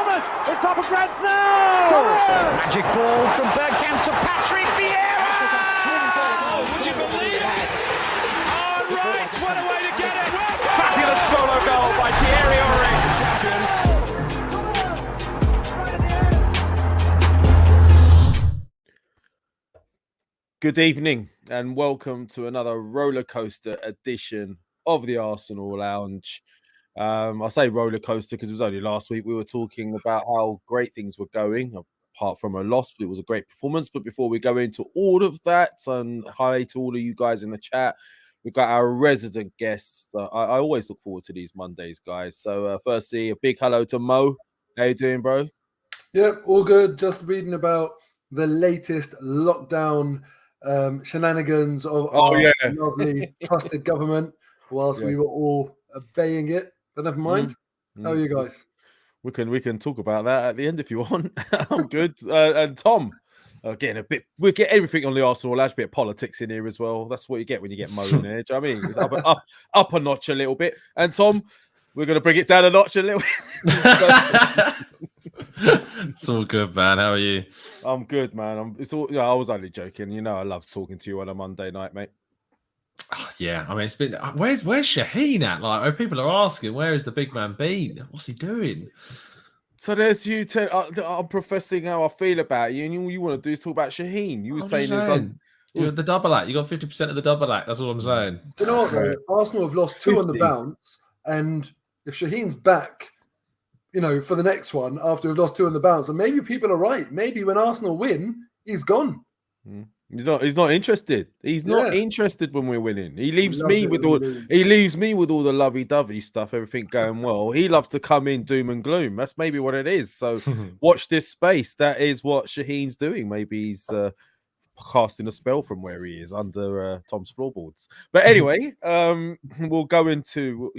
Thomas, it's up for grabs now! Magic ball from Bergkamp to Patrick Vieira! Oh, would you believe it? Oh, right, what a way to get it! Fabulous solo goal by Thierry Henry. Good evening and welcome to another roller coaster edition of the Arsenal Lounge. I say roller coaster because it was only last week we were talking about how great things were going, apart from a loss, but it was a great performance. But before we go into all of that, and hi to all of you guys in the chat, we've got our resident guests. I always look forward to these Mondays, guys. So firstly, a big hello to Mo. How you doing, bro? Yep, all good. Just reading about the latest lockdown shenanigans of our lovely trusted government whilst we were all obeying it. But never mind. How are you guys? We can talk about that at the end if you want. I'm good. And Tom, again, we'll get everything on the Arsenal Lounge, a bit of politics in here as well. That's what you get when you get Mo in there. Do you know what I mean? Up a notch a little bit. And Tom, we're going to bring it down a notch a little bit. It's all good, man. How are you? I'm good, man. I was only joking. You know, I love talking to you on a Monday night, mate. Oh, yeah, I mean, it's been where's Shaheen at? Like, people are asking, where is the big man been? What's he doing? So there's you. I'm professing how I feel about you, and all you want to do is talk about Shaheen. You were saying you're the double act. You got 50% of the double act. That's all I'm saying. Do you know what? Right. Arsenal have lost 2 on the bounce, and if Shaheen's back, you know, for the next one after we've lost 2 on the bounce, and maybe people are right. Maybe when Arsenal win, he's gone. He's not interested. He's not interested when we're winning. He leaves me with all the lovey-dovey stuff, everything going well. He loves to come in doom and gloom. That's maybe what it is. So watch this space. That is what Shaheen's doing. Maybe he's casting a spell from where he is under Tom's floorboards. But anyway, we'll go into,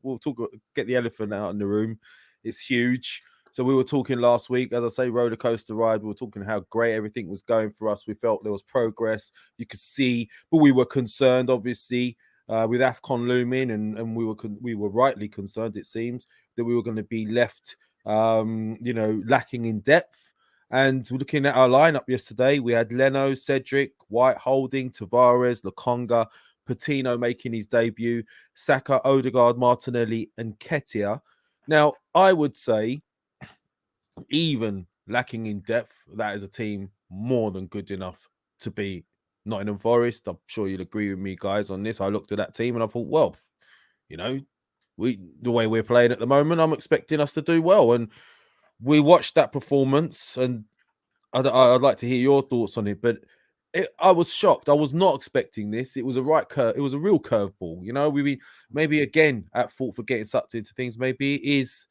we'll get the elephant out in the room. It's huge. So we were talking last week, as I say, roller coaster ride. We were talking how great everything was going for us. We felt there was progress. You could see, but we were concerned, obviously, with AFCON looming, and we were rightly concerned. It seems that we were going to be left, lacking in depth. And looking at our lineup yesterday, we had Leno, Cedric, White holding, Tavares, Lokonga, Patino making his debut, Saka, Odegaard, Martinelli, and Ketia. Now, I would say, even lacking in depth, that is a team more than good enough to beat Nottingham Forest. I'm sure you'll agree with me, guys, on this. I looked at that team and I thought, well, the way we're playing at the moment, I'm expecting us to do well. And we watched that performance, and I'd like to hear your thoughts on it. But I was shocked. I was not expecting this. It was a it was a real curveball. We maybe again at fault for getting sucked into things. Maybe it is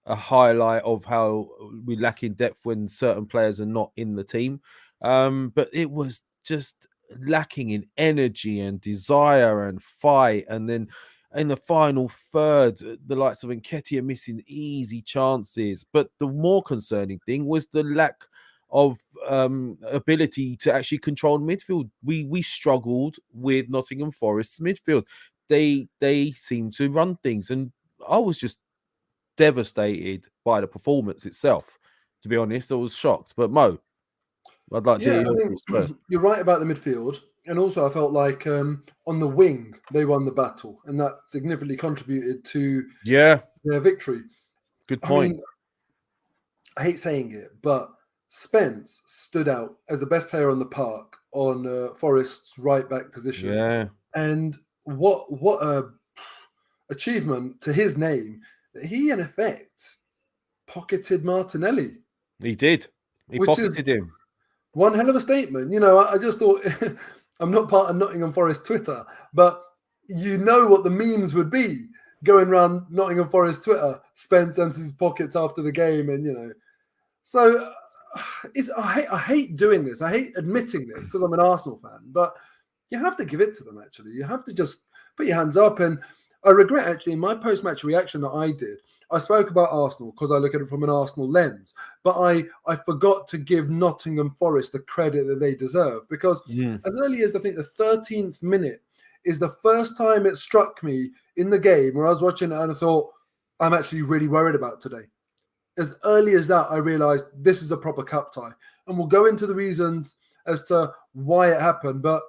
a highlight of how we lack in depth when certain players are not in the team. But it was just lacking in energy and desire and fight. And then in the final third, the likes of Nketiah missing easy chances. But the more concerning thing was the lack of ability to actually control midfield. We struggled with Nottingham Forest's midfield. They seemed to run things, and I was just devastated by the performance itself. To be honest, I was shocked. But Mo, I'd like to hear your thoughts first. You're right about the midfield, and also I felt like on the wing they won the battle, and that significantly contributed to their victory. Good point. I hate saying it, but Spence stood out as the best player on the park on Forest's right back position. Yeah, and what a achievement to his name. He, in effect, pocketed Martinelli. He did. He pocketed him. One hell of a statement. I just thought, I'm not part of Nottingham Forest Twitter, but what the memes would be going around Nottingham Forest Twitter. Spence empties his pockets after the game, and So I hate doing this. I hate admitting this because I'm an Arsenal fan, but you have to give it to them, actually. You have to just put your hands up. And I regret, actually, in my post-match reaction that I did, I spoke about Arsenal because I look at it from an Arsenal lens, but I forgot to give Nottingham Forest the credit that they deserve, because as early as I think the 13th minute is the first time it struck me in the game where I was watching it and I thought, I'm actually really worried about today. as early as that, I realised this is a proper cup tie. And we'll go into the reasons as to why it happened, but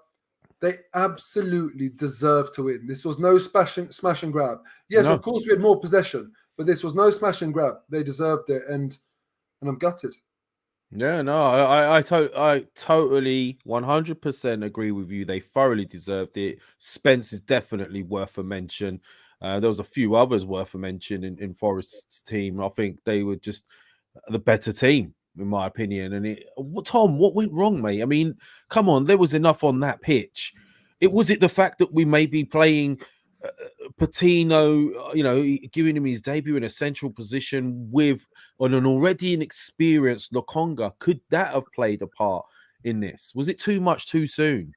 they absolutely deserve to win. This was no smash and grab. Yes, No. of course we had more possession, but this was no smash and grab. They deserved it, and I'm gutted. Yeah, no, I totally 100% agree with you. They thoroughly deserved it. Spence is definitely worth a mention. There was a few others worth a mention in Forest's team. I think they were just the better team, in my opinion. And Tom, what went wrong, mate? I mean, come on, there was enough on that pitch. Was it the fact that we may be playing Patino, giving him his debut in a central position on an already inexperienced Lokonga? Could that have played a part in this? Was it too much too soon?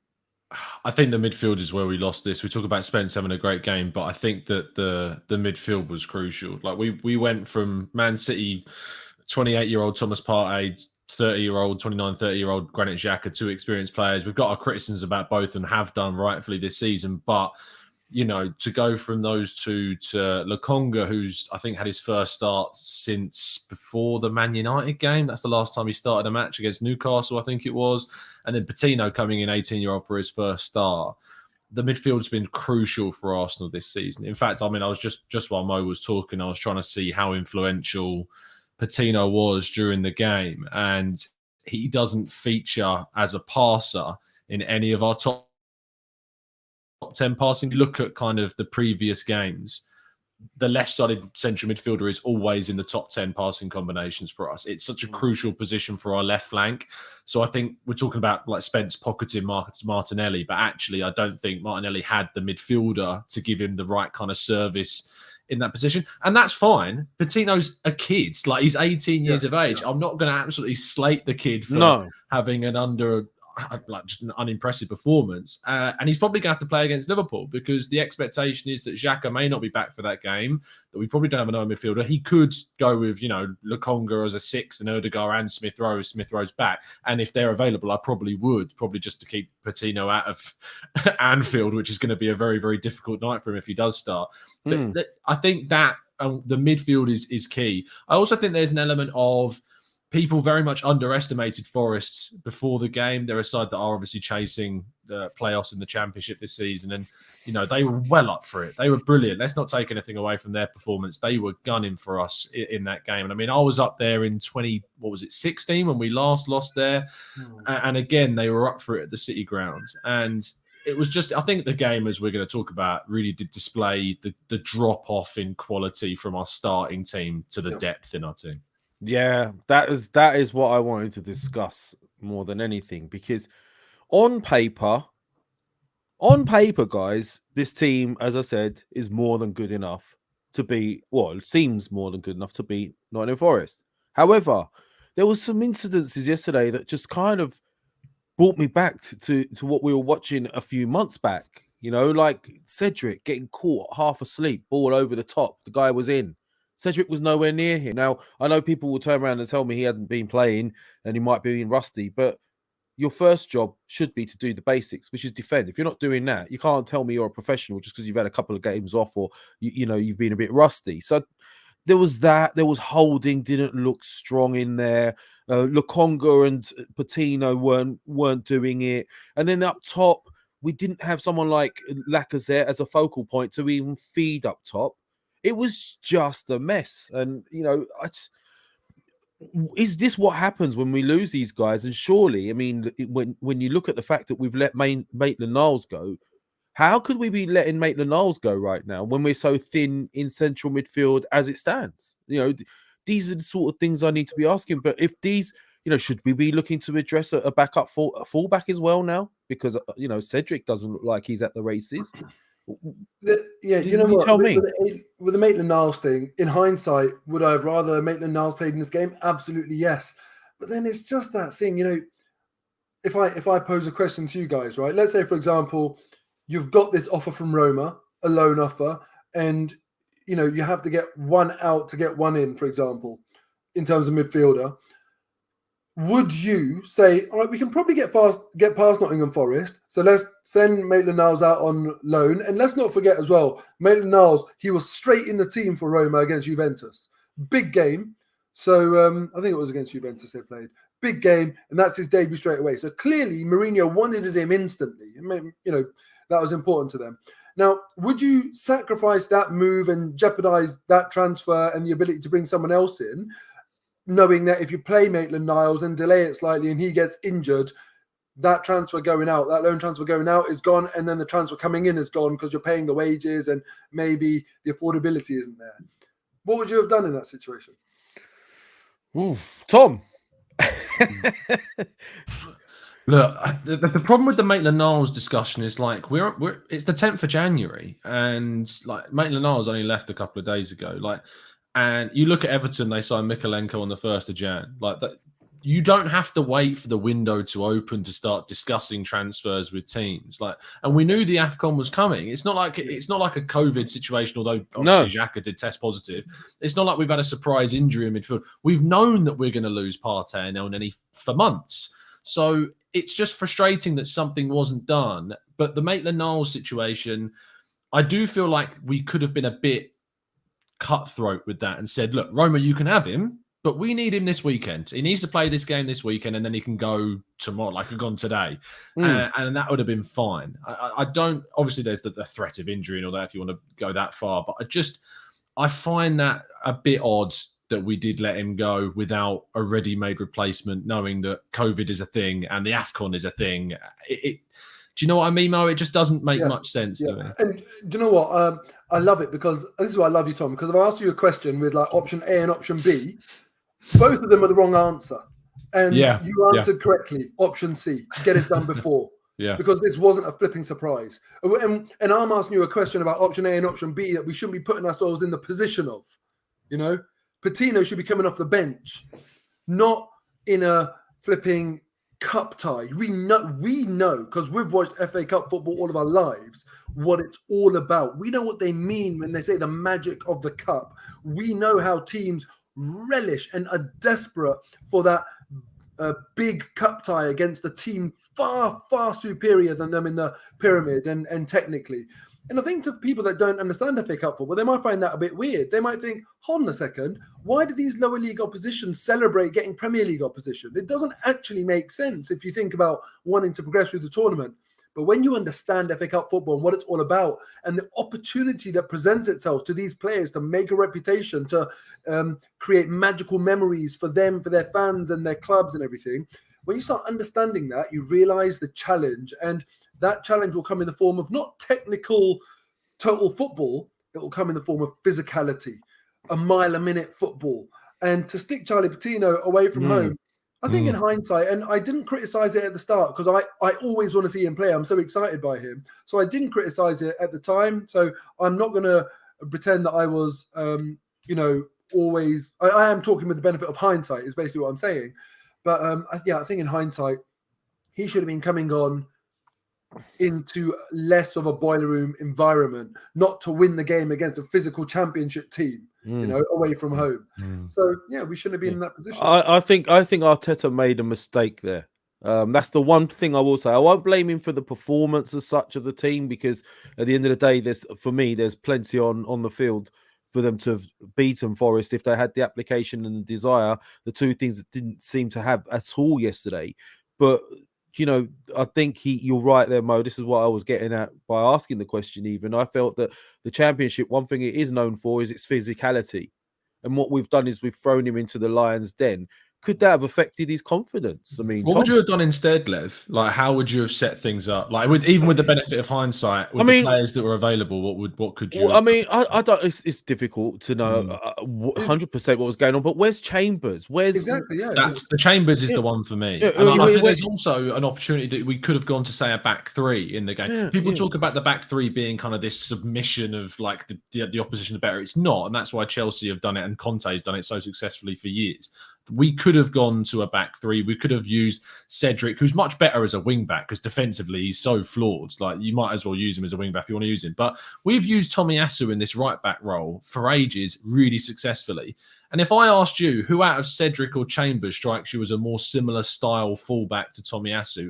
I think the midfield is where we lost this. We talk about Spence having a great game, but I think that the midfield was crucial. Like we went from Man City, 28-year-old Thomas Partey, 30-year-old, 30-year-old Granit Xhaka, two experienced players. We've got our criticisms about both and have done rightfully this season, but to go from those two to Lokonga, who's I think had his first start since before the Man United game. That's the last time he started a match against Newcastle, I think it was. And then Patino coming in 18-year-old for his first start. The midfield's been crucial for Arsenal this season. In fact, I mean, I was just while Mo was talking, I was trying to see how influential Patino was during the game. And he doesn't feature as a passer in any of our top 10 passing. Look at kind of the previous games. The left-sided central midfielder is always in the top 10 passing combinations for us. It's such a crucial position for our left flank. So I think we're talking about like Spence pocketing Martinelli, but actually I don't think Martinelli had the midfielder to give him the right kind of service in that position. And that's fine. Patino's a kid. Like, he's 18 years of age. I'm not going to absolutely slate the kid for having just an unimpressive performance. And he's probably going to have to play against Liverpool because the expectation is that Xhaka may not be back for that game, that we probably don't have another midfielder. He could go with, Lokonga as a 6 and Odegaard and Smith Rowe. Smith Rowe's back. And if they're available, I probably would, just to keep Patino out of Anfield, which is going to be a very, very difficult night for him if he does start. But I think that the midfield is key. I also think there's an element of people very much underestimated Forest before the game. They're a side that are obviously chasing the playoffs in the Championship this season. And, they were well up for it. They were brilliant. Let's not take anything away from their performance. They were gunning for us in that game. And I mean, I was up there in 16 when we last lost there. And again, they were up for it at the City grounds. And it was just, I think the game, as we're going to talk about, really did display the drop-off in quality from our starting team to the depth in our team. Yeah, that is what I wanted to discuss more than anything, because on paper, guys, this team, as I said, is more than good enough to beat. Well, it seems more than good enough to beat Nottingham Forest. However, there was some incidences yesterday that just kind of brought me back to what we were watching a few months back. Like Cedric getting caught half asleep, ball over the top. The guy was in. Cedric was nowhere near him. Now, I know people will turn around and tell me he hadn't been playing and he might be being rusty, but your first job should be to do the basics, which is defend. If you're not doing that, you can't tell me you're a professional just because you've had a couple of games off or, you've been a bit rusty. So there was that. There was holding, didn't look strong in there. Lokonga and Patino weren't doing it. And then up top, we didn't have someone like Lacazette as a focal point to even feed up top. It was just a mess. And, is this what happens when we lose these guys? And surely, I mean, when you look at the fact that we've let Maitland-Niles go, how could we be letting Maitland-Niles go right now when we're so thin in central midfield as it stands? These are the sort of things I need to be asking. But if these, should we be looking to address a backup a fullback as well now? Because, Cedric doesn't look like he's at the races. What? Tell me. With the Maitland-Niles thing, in hindsight, would I have rather Maitland-Niles played in this game? Absolutely yes. But then it's just that thing, if I pose a question to you guys, right? Let's say, for example, you've got this offer from Roma, a loan offer, and you have to get one out to get one in, for example, in terms of midfielder. Would you say, all right, we can probably get past Nottingham Forest, so let's send Maitland-Niles out on loan, and let's not forget as well, Maitland-Niles, he was straight in the team for Roma against Juventus. Big game. So I think it was against Juventus they played. Big game, and that's his debut straight away. So clearly, Mourinho wanted him instantly. That was important to them. Now, would you sacrifice that move and jeopardize that transfer and the ability to bring someone else in, knowing that if you play Maitland-Niles and delay it slightly and he gets injured, that transfer going out, that loan transfer going out is gone, and then the transfer coming in is gone because you're paying the wages and maybe the affordability isn't there? What would you have done in that situation? Ooh, Tom. Look, the problem with the Maitland-Niles discussion is like it's the 10th of January, and like Maitland-Niles only left a couple of days ago. Like, and you look at Everton, they signed Mikalenko on the 1st of Jan. Like that, you don't have to wait for the window to open to start discussing transfers with teams. Like, and we knew the AFCON was coming. It's not like a COVID situation, although obviously Xhaka did test positive. It's not like we've had a surprise injury in midfield. We've known that we're going to lose Partey and Elneny for months. So it's just frustrating that something wasn't done. But the Maitland-Niles situation, I do feel like we could have been a bit cutthroat with that and said, look, Roma, you can have him, but we need him this weekend. He needs to play this game this weekend, and then he can go tomorrow, like gone today. And that would have been fine. I don't, obviously there's the threat of injury and all that if you want to go that far, but I find that a bit odd that we did let him go without a ready-made replacement, knowing that COVID is a thing and the AFCON is a thing. Do you know what I mean, Mo? It just doesn't make much sense to me. And do you know what? I love it because this is why I love you, Tom, because if I asked you a question with like option A and option B, both of them are the wrong answer. And you answered correctly. Option C, get it done before. Because this wasn't a flipping surprise. And I'm asking you a question about option A and option B that we shouldn't be putting ourselves in the position of. Patino should be coming off the bench, not in a flipping cup tie. We know because we've watched FA Cup football all of our lives what it's all about. We know what they mean when they say the magic of the cup. We know how teams relish and are desperate for that big cup tie against a team far, far superior than them in the pyramid and technically. And I think to people that don't understand FA Cup football, they might find that a bit weird. They might think, hold on a second, why do these lower league oppositions celebrate getting Premier League opposition? It doesn't actually make sense if you think about wanting to progress through the tournament. But when you understand FA Cup football and what it's all about and the opportunity that presents itself to these players to make a reputation, to create magical memories for them, for their fans and their clubs and everything, when you start understanding that, you realize the challenge, and that challenge will come in the form of not technical total football, it will come in the form of physicality, a mile a minute football. And to stick Charlie Patino away from home, I think in hindsight, and I didn't criticize it at the start because I always want to see him play. I'm so excited by him. So I didn't criticize it at the time. So I'm not going to pretend that I was, always, I am talking with the benefit of hindsight is basically what I'm saying. But I think in hindsight, he should have been coming on into less of a boiler room environment, not to win the game against a physical championship team, away from home. So we shouldn't have been in that position. I think Arteta made a mistake there. That's the one thing I will say. I won't blame him for the performance as such of the team, because at the end of the day, there's plenty on the field for them to have beaten Forest if they had the application and the desire, the two things that didn't seem to have at all yesterday. But I think you're right there, Mo. This is what I was getting at by asking the question even. I felt that the Championship, one thing it is known for is its physicality. And what we've done is we've thrown him into the lion's den. Could that have affected his confidence? I mean, what would you have done instead, Lev? Like, how would you have set things up? Like, even with the benefit of hindsight, with the players that were available, what could you? I mean, I don't. It's difficult to know 100% what was going on. But where's Chambers? Exactly? Yeah, that's the Chambers is the one for me. And I think there's also an opportunity that we could have gone to say a back three in the game. People talk about the back three being kind of this submission of like the opposition to better. It's not, and that's why Chelsea have done it and Conte's done it so successfully for years. We could have gone to a back three. We could have used Cedric, who's much better as a wing back because defensively he's so flawed. Like, you might as well use him as a wing back if you want to use him. But we've used Tomiyasu in this right back role for ages, really successfully. And if I asked you who out of Cedric or Chambers strikes you as a more similar style fullback to Tomiyasu,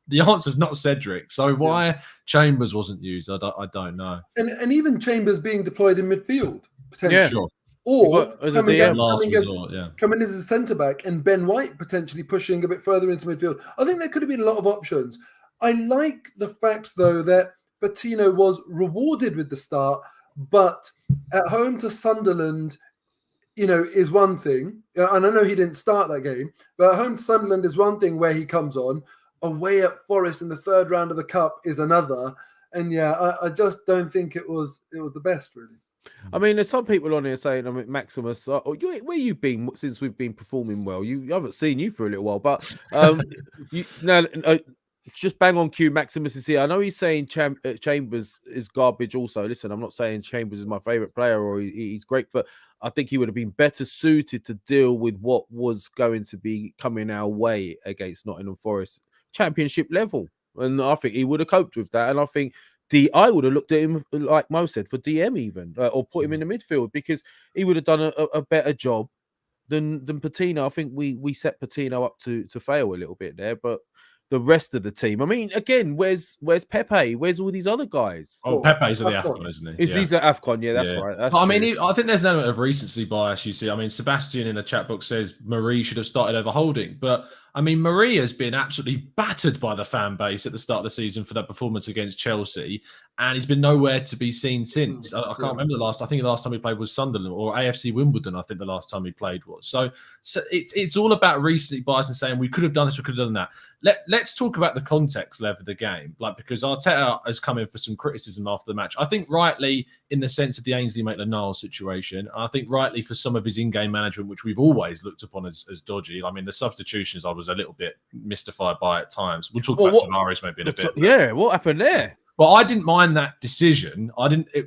the answer's not Cedric. So why Chambers wasn't used, I don't know. And even Chambers being deployed in midfield potentially. Sure. Or as a coming, DM. Last coming, as, resort, yeah. coming as a centre-back and Ben White potentially pushing a bit further into midfield. I think there could have been a lot of options. I like the fact, though, that Patino was rewarded with the start, but at home to Sunderland, is one thing. And I know he didn't start that game, but at home to Sunderland is one thing where he comes on. Away at Forest in the third round of the Cup is another. And I just don't think it was the best, really. I mean, there's some people on here saying, Maximus, where you been since we've been performing well? You haven't seen you for a little while, but just bang on cue. Maximus is here. I know he's saying Chambers is garbage. Also, listen, I'm not saying Chambers is my favorite player or he's great, but I think he would have been better suited to deal with what was going to be coming our way against Nottingham Forest, Championship level, and I think he would have coped with that. And I think I would have looked at him, like Mo said, for DM even, or put him in the midfield, because he would have done a better job than Patino. I think we set Patino up to fail a little bit there, but the rest of the team, I mean, again, where's Pepe? Where's all these other guys? Oh, Pepe's at the AFCON, isn't he? He's at AFCON, yeah, that's right. That's I mean, I think there's an element of recency bias, you see. I mean, Sebastian in the chat box says Marie should have started over Holding, but I mean, Marie has been absolutely battered by the fan base at the start of the season for that performance against Chelsea, and he's been nowhere to be seen since. I can't remember I think the last time he played was Sunderland or AFC Wimbledon. I think the last time he played was. So it's all about recency bias and saying we could have done this, we could have done that. Let's talk about the context level of the game, because Arteta has come in for some criticism after the match. I think rightly in the sense of the Ainsley Maitland-Niles situation, and I think rightly for some of his in-game management, which we've always looked upon as dodgy. I mean, the substitutions I was a little bit mystified by at times. We'll talk about Tavares maybe in a bit. Yeah, what happened there? Well, I didn't mind that decision.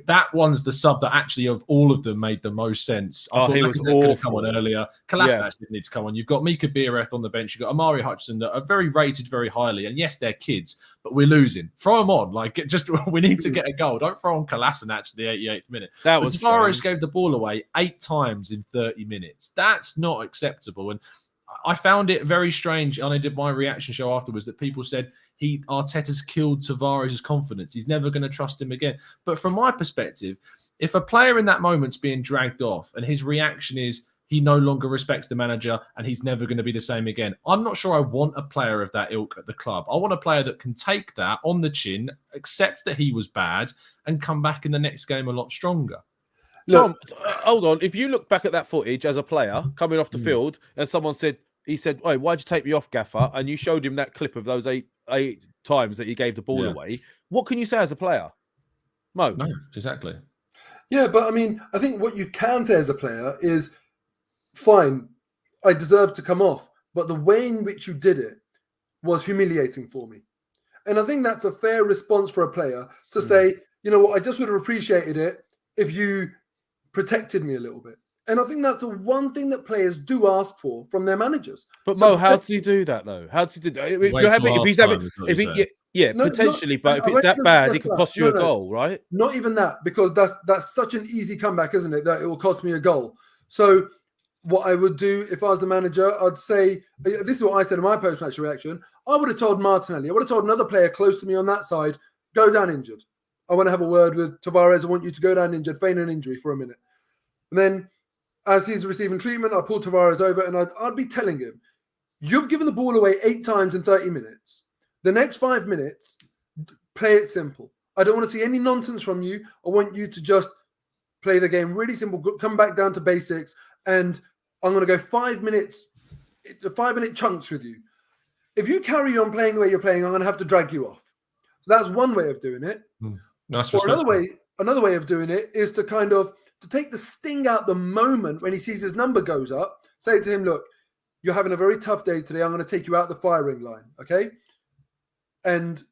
That one's the sub that actually of all of them made the most sense. I thought he was awful. Could have come on earlier. Kolasinac didn't need to come on. You've got Mika Biereth on the bench. You've got Amari Hutchinson that are very rated very highly. And yes, they're kids, but we're losing. Throw them on. We need to get a goal. Don't throw on Kolasinac at the 88th minute. Tavares gave the ball away 8 times in 30 minutes. That's not acceptable. And I found it very strange, and I did my reaction show afterwards, that people said Arteta's killed Tavares' confidence. He's never going to trust him again. But from my perspective, if a player in that moment's being dragged off and his reaction is he no longer respects the manager and he's never going to be the same again, I'm not sure I want a player of that ilk at the club. I want a player that can take that on the chin, accept that he was bad, and come back in the next game a lot stronger. Tom, hold on. If you look back at that footage as a player coming off the field, and someone said, "Hey, why'd you take me off, Gaffer?" and you showed him that clip of those eight times that he gave the ball away, what can you say as a player? Mo? No, exactly. Yeah, but I mean, I think what you can say as a player is, fine, I deserve to come off, but the way in which you did it was humiliating for me. And I think that's a fair response for a player to say, you know what, I just would have appreciated it if you protected me a little bit. And I think that's the one thing that players do ask for from their managers. But Mo, how does he do that though? How does he do that? Potentially, but if it's that bad, it could cost you a goal, right? Not even that, because that's such an easy comeback, isn't it? That it will cost me a goal. So what I would do if I was the manager, I'd say, this is what I said in my post-match reaction. I would have told Martinelli, I would have told another player close to me on that side, go down injured. I want to have a word with Tavares. I want you to go down injured, feign an injury for a minute. And then as he's receiving treatment, I pull Tavares over and I'd be telling him, you've given the ball away 8 times in 30 minutes. The next 5 minutes, play it simple. I don't want to see any nonsense from you. I want you to just play the game really simple, come back down to basics, and I'm going to go 5 minutes, 5-minute chunks with you. If you carry on playing the way you're playing, I'm going to have to drag you off. So that's one way of doing it. Or another way of doing it is to kind of to take the sting out the moment when he sees his number goes up. Say to him, look, you're having a very tough day today. I'm going to take you out the firing line, okay? And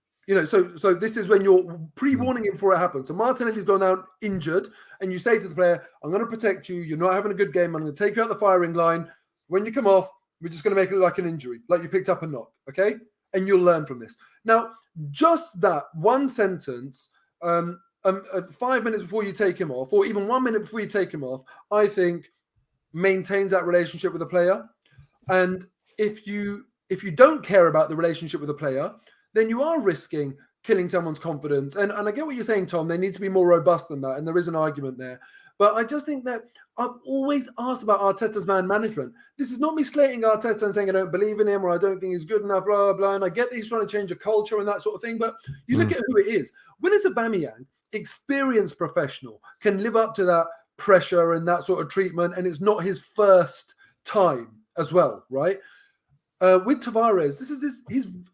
so this is when you're pre-warning him before it happens. So Martinelli's gone down injured, and you say to the player, I'm going to protect you. You're not having a good game. I'm going to take you out the firing line. When you come off, we're just going to make it look like an injury, like you picked up a knock, okay? And you'll learn from this. Now, just that one sentence, 5 minutes before you take him off, or even 1 minute before you take him off, I think maintains that relationship with the player. And if you don't care about the relationship with the player, then you are risking killing someone's confidence. And I get what you're saying, Tom. They need to be more robust than that. And there is an argument there. But I just think that I've always asked about Arteta's man management. This is not me slating Arteta and saying I don't believe in him or I don't think he's good enough, blah, blah, blah. And I get that he's trying to change a culture and that sort of thing. But you look at who it is. When it's Aubameyang, experienced professional, can live up to that pressure and that sort of treatment. And it's not his first time as well, right? With Tavares, this is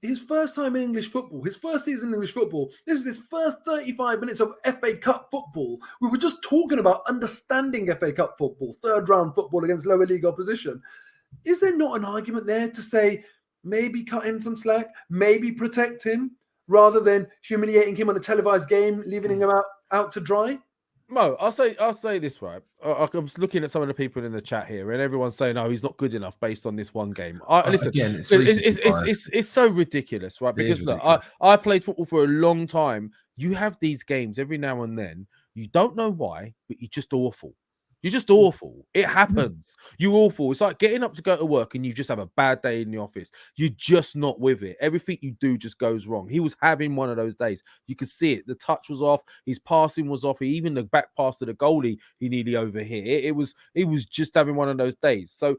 his first time in English football, his first season in English football. This is his first 35 minutes of FA Cup football. We were just talking about understanding FA Cup football, third round football against lower league opposition. Is there not an argument there to say maybe cut him some slack, maybe protect him rather than humiliating him on a televised game, leaving him out to dry? Mo, I'll say this, right. I was looking at some of the people in the chat here, and everyone's saying, "Oh, he's not good enough based on this one game." Listen, again, it's so ridiculous, right? Because look, I played football for a long time. You have these games every now and then. You don't know why, but you're just awful. You're just awful. It happens. You're awful. It's like getting up to go to work and you just have a bad day in the office. You're just not with it. Everything you do just goes wrong. He was having one of those days. You could see it. The touch was off. His passing was off. Even the back pass to the goalie, he nearly overhit. It was just having one of those days. So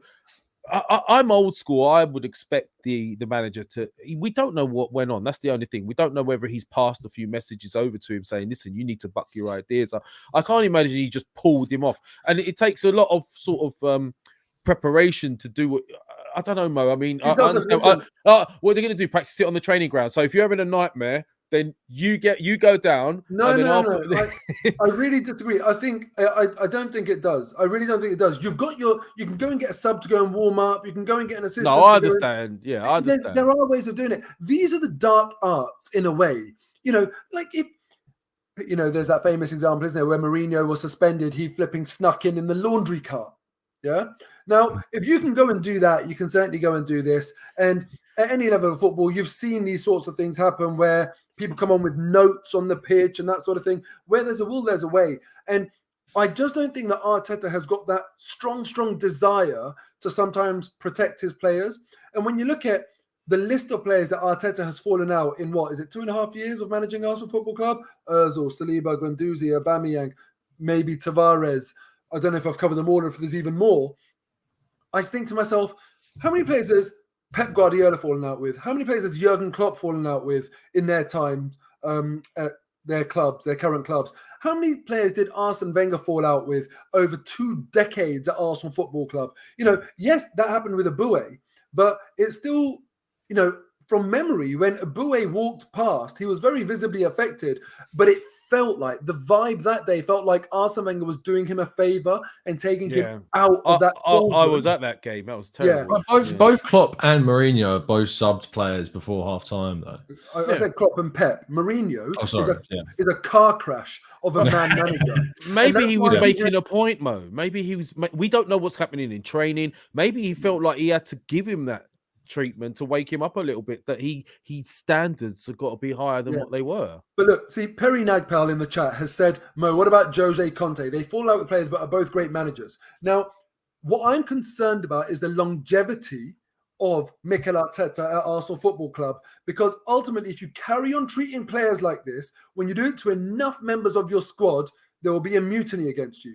I'm old school. I would expect the manager to. We don't know what went on. That's the only thing. We don't know whether he's passed a few messages over to him saying, "Listen, you need to buck your ideas." I can't imagine he just pulled him off. And it takes a lot of sort of preparation to do what. I don't know, Mo. I mean, what are they going to do? Practice it on the training ground. So if you're having a nightmare, then you go down. No. I really disagree. I don't think it does. I really don't think it does. You can go and get a sub to go and warm up. You can go and get an assistant. No, I understand. Yeah, I understand. There are ways of doing it. These are the dark arts in a way. Like if there's that famous example, isn't there, where Mourinho was suspended, he flipping snuck in the laundry cart. Yeah. Now, if you can go and do that, you can certainly go and do this. And at any level of football, you've seen these sorts of things happen where people come on with notes on the pitch and that sort of thing. Where there's a will, there's a way. And I just don't think that Arteta has got that strong desire to sometimes protect his players. And when you look at the list of players that Arteta has fallen out in, 2.5 years of managing Arsenal Football Club? Ozil, Saliba, Guendouzi, Aubameyang, maybe Tavares. I don't know if I've covered them all or if there's even more. I think to myself, how many players has Pep Guardiola fallen out with? How many players has Jurgen Klopp fallen out with in their times at their clubs, their current clubs? How many players did Arsene Wenger fall out with over 2 decades at Arsenal Football Club? Yes, that happened with Aboué, but it's still, from memory, when Aboué walked past, he was very visibly affected, but it felt like the vibe that day felt like Arsene Wenger was doing him a favor and taking him out of that. I was at that game. That was terrible. Yeah. Both Klopp and Mourinho have both subbed players before half time, though. I said Klopp and Pep. Mourinho is a car crash of a man manager. Maybe he was making a point, Mo. Maybe he was. We don't know what's happening in training. Maybe he felt like he had to give him that treatment to wake him up a little bit, that his standards have got to be higher than what they were. But look, see, Perry Nagpal in the chat has said, Mo, what about Jose Conte? They fall out with players but are both great managers. Now, what I'm concerned about is the longevity of Mikel Arteta at Arsenal Football Club, because ultimately if you carry on treating players like this, when you do it to enough members of your squad, there will be a mutiny against you.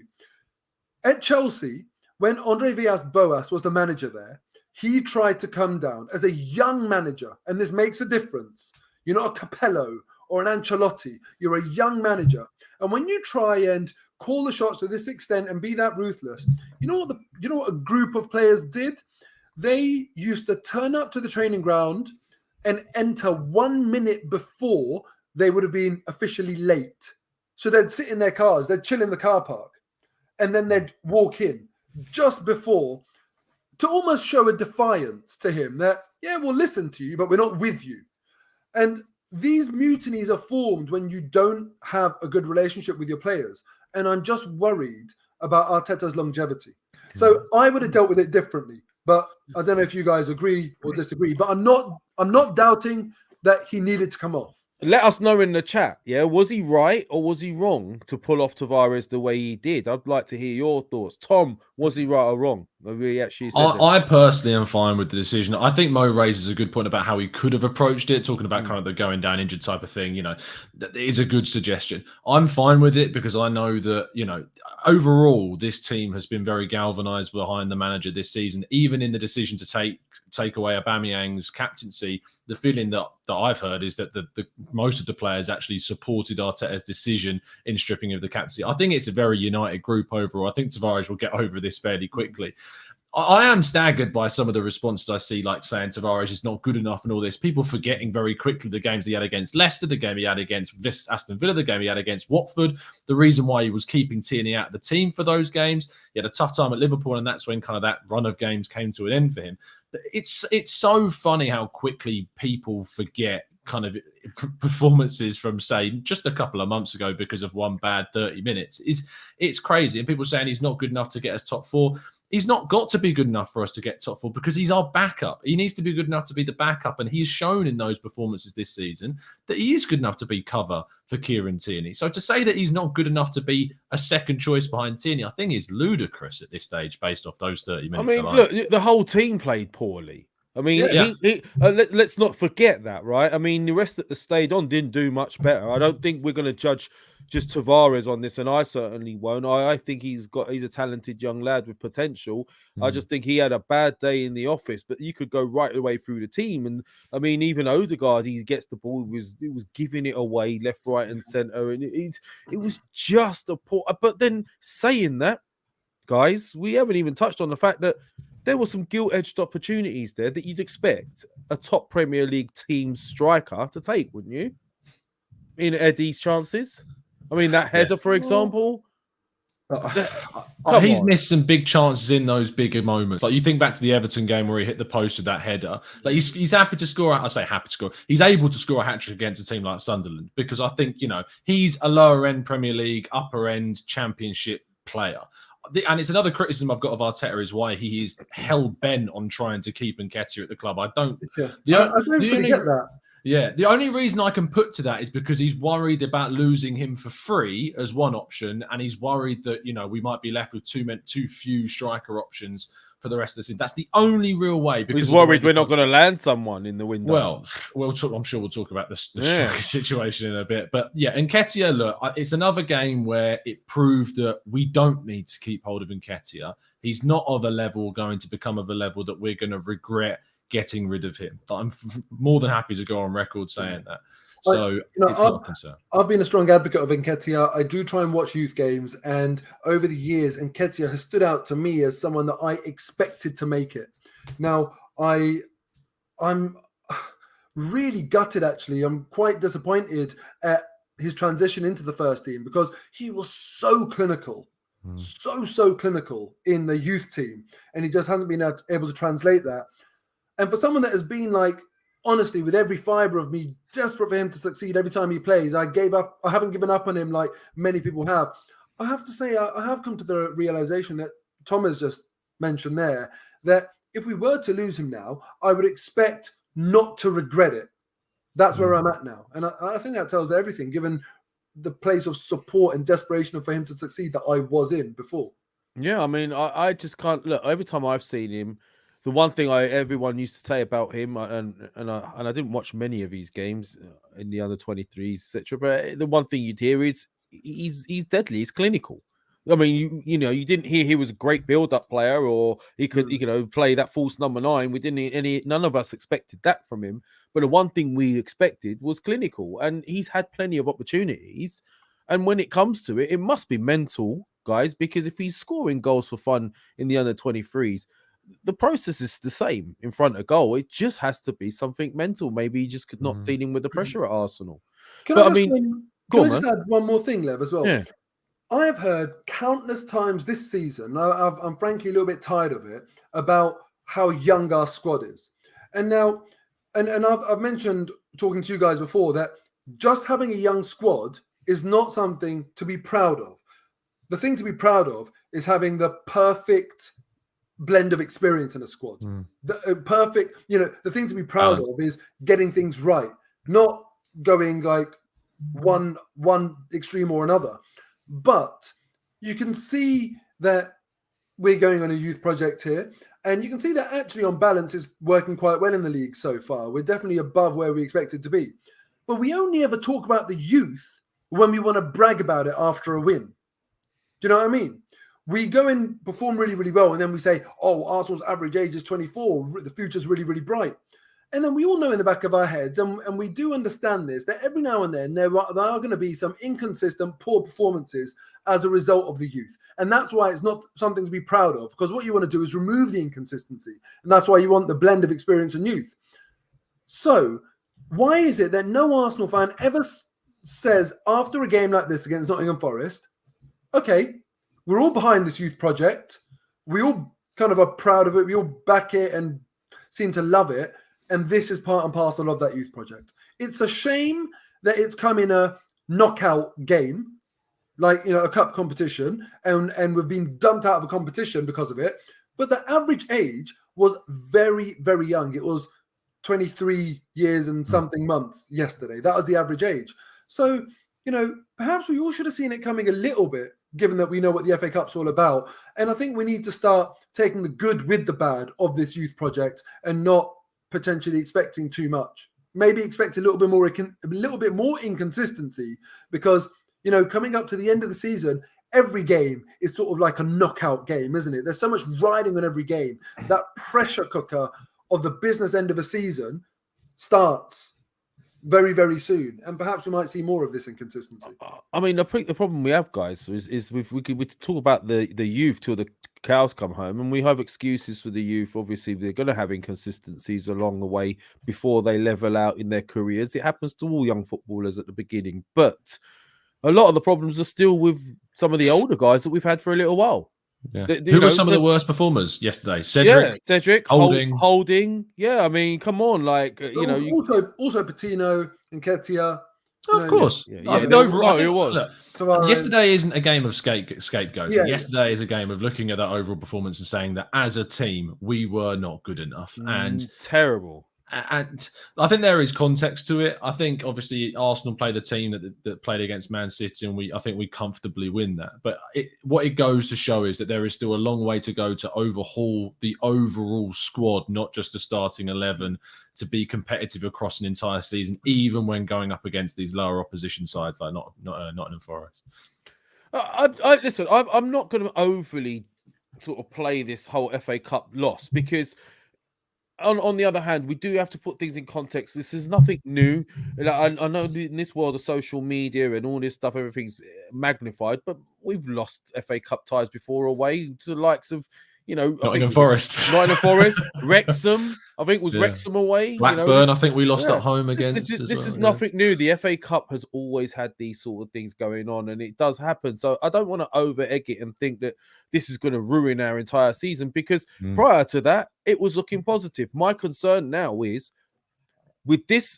At Chelsea, when Andre Villas-Boas was the manager there, he tried to come down as a young manager, and this makes a difference. You're not a Capello or an Ancelotti. You're a young manager. And when you try and call the shots to this extent and be that ruthless, you know what a group of players did? They used to turn up to the training ground and enter 1 minute before they would have been officially late. So they'd sit in their cars, they'd chill in the car park, and then they'd walk in just before, to almost show a defiance to him that, we'll listen to you, but we're not with you. And these mutinies are formed when you don't have a good relationship with your players. And I'm just worried about Arteta's longevity. So I would have dealt with it differently. But I don't know if you guys agree or disagree. But I'm not doubting that he needed to come off. Let us know in the chat. Yeah, was he right or was he wrong to pull off Tavares the way he did? I'd like to hear your thoughts. Tom, was he right or wrong? We actually said I personally am fine with the decision. I think Mo raises a good point about how he could have approached it, talking about kind of the going down injured type of thing. That is a good suggestion. I'm fine with it because I know that, overall, this team has been very galvanized behind the manager this season. Even in the decision to take away Aubameyang's captaincy, the feeling that I've heard is that the most of the players actually supported Arteta's decision in stripping of the captaincy. I think it's a very united group overall. I think Tavares will get over this fairly quickly. I am staggered by some of the responses I see, like saying Tavares is not good enough and all this. People forgetting very quickly the games he had against Leicester, the game he had against Aston Villa, the game he had against Watford, the reason why he was keeping Tierney out of the team for those games. He had a tough time at Liverpool, and that's when kind of that run of games came to an end for him. But it's so funny how quickly people forget kind of performances from, say, just a couple of months ago because of one bad 30 minutes. It's crazy. And people saying he's not good enough to get us top four. He's not got to be good enough for us to get top four because he's our backup. He needs to be good enough to be the backup. And he's shown in those performances this season that he is good enough to be cover for Kieran Tierney. So to say that he's not good enough to be a second choice behind Tierney, I think is ludicrous at this stage based off those 30 minutes. I mean, look, the whole team played poorly. I mean, let's not forget that, right? I mean, the rest that stayed on didn't do much better. I don't think we're going to judge just Tavares on this, and I certainly won't. I think he's a talented young lad with potential. I just think he had a bad day in the office, but you could go right away through the team. And I mean, even Odegaard, he gets the ball, he was giving it away left, right, and centre, and it was just a poor. But then saying that, guys, we haven't even touched on the fact that there were some gilt-edged opportunities there that you'd expect a top Premier League team striker to take, wouldn't you? In Eddie's chances. I mean, that header, for example. He's missed some big chances in those bigger moments. Like you think back to the Everton game where he hit the post with that header. Like he's happy to score. I say happy to score. He's able to score a hat-trick against a team like Sunderland because I think, he's a lower-end Premier League, upper-end Championship player. And it's another criticism I've got of Arteta is why he is hell-bent on trying to keep Nketiah at the club. I don't get that. Yeah, the only reason I can put to that is because he's worried about losing him for free as one option, and he's worried that we might be left with too few striker options for the rest of the season. That's the only real way. Because he's worried we're not going to land someone in the window. Well, I'm sure we'll talk about the striker situation in a bit. But yeah, Nketiah, look, it's another game where it proved that we don't need to keep hold of Nketiah. He's not of a level going to become of a level that we're going to regret getting rid of him. But I'm more than happy to go on record saying that. So it's not a concern. I've been a strong advocate of Nketiah. I do try and watch youth games, and over the years, Nketiah has stood out to me as someone that I expected to make it. Now, I'm really gutted, actually. I'm quite disappointed at his transition into the first team because he was so clinical, so clinical in the youth team, and he just hasn't been able to translate that. And for someone that has been honestly, with every fibre of me, desperate for him to succeed every time he plays, I haven't given up on him like many people have. I have to say, I have come to the realization that Tom has just mentioned there, that if we were to lose him now, I would expect not to regret it. That's where I'm at now. And I think that tells everything, given the place of support and desperation for him to succeed that I was in before. Yeah, I mean, I just can't look. Every time I've seen him, the one thing everyone used to say about him, and I didn't watch many of his games in the under 23s, etc. But the one thing you'd hear is he's deadly. He's clinical. I mean, you didn't hear he was a great build-up player or he could play that false number 9. We didn't. None of us expected that from him. But the one thing we expected was clinical, and he's had plenty of opportunities. And when it comes to it, it must be mental, guys, because if he's scoring goals for fun in the under 23s. The process is the same in front of goal. It just has to be something mental. Maybe he just could not dealing with the pressure at Arsenal. Can I just add one more thing, Lev, as well? Yeah. I have heard countless times this season, I'm frankly a little bit tired of it, about how young our squad is. And now, and I've mentioned, talking to you guys before, that just having a young squad is not something to be proud of. The thing to be proud of is having the perfect blend of experience in a squad. The perfect, the thing to be proud of is getting things right, not going like one extreme or another. But you can see that we're going on a youth project here. And you can see that actually on balance it's working quite well in the league so far. We're definitely above where we expected to be. But we only ever talk about the youth when we want to brag about it after a win. Do you know what I mean? We go and perform really, really well, and then we say, oh, Arsenal's average age is 24. The future's really, really bright. And then we all know in the back of our heads, and we do understand this, that every now and then there are going to be some inconsistent, poor performances as a result of the youth. And that's why it's not something to be proud of, because what you want to do is remove the inconsistency. And that's why you want the blend of experience and youth. So why is it that no Arsenal fan ever says after a game like this against Nottingham Forest, okay, we're all behind this youth project. We all kind of are proud of it. We all back it and seem to love it. And this is part and parcel of that youth project. It's a shame that it's come in a knockout game, like, a cup competition, and we've been dumped out of a competition because of it. But the average age was very, very young. It was 23 years and something months yesterday. That was the average age. So, perhaps we all should have seen it coming a little bit, given that we know what the FA Cup's all about. And I think we need to start taking the good with the bad of this youth project and not potentially expecting too much. Maybe expect a little bit more inconsistency, because, coming up to the end of the season, every game is sort of like a knockout game, isn't it? There's so much riding on every game. That pressure cooker of the business end of a season starts very, very soon, and perhaps we might see more of this inconsistency. I mean, I think the problem we have, guys, is we talk about the youth till the cows come home, and we have excuses for the youth. Obviously, they're going to have inconsistencies along the way before they level out in their careers. It happens to all young footballers at the beginning, but a lot of the problems are still with some of the older guys that we've had for a little while. Yeah. Who were some of the worst performers yesterday? Cedric, Holding. Yeah, I mean, come on, also Patino and Ketia. Of course. Overall, it was. Look, yesterday isn't a game of scapegoats. Yesterday is a game of looking at that overall performance and saying that as a team, we were not good enough and terrible. And I think there is context to it. I think obviously Arsenal played a team that played against Man City, and I think we comfortably win that. But what it goes to show is that there is still a long way to go to overhaul the overall squad, not just the starting 11, to be competitive across an entire season, even when going up against these lower opposition sides like Nottingham Forest. Listen, I'm not going to overly sort of play this whole FA Cup loss, because on the other hand, we do have to put things in context. This is nothing new. I know in this world of social media and all this stuff, everything's magnified, but we've lost FA Cup ties before away to the likes of, Nottingham Forest, Wrexham. I think it was Wrexham away. Blackburn, I think we lost at home against. This is nothing new. The FA Cup has always had these sort of things going on, and it does happen. So I don't want to over egg it and think that this is going to ruin our entire season, because prior to that, it was looking positive. My concern now is with this,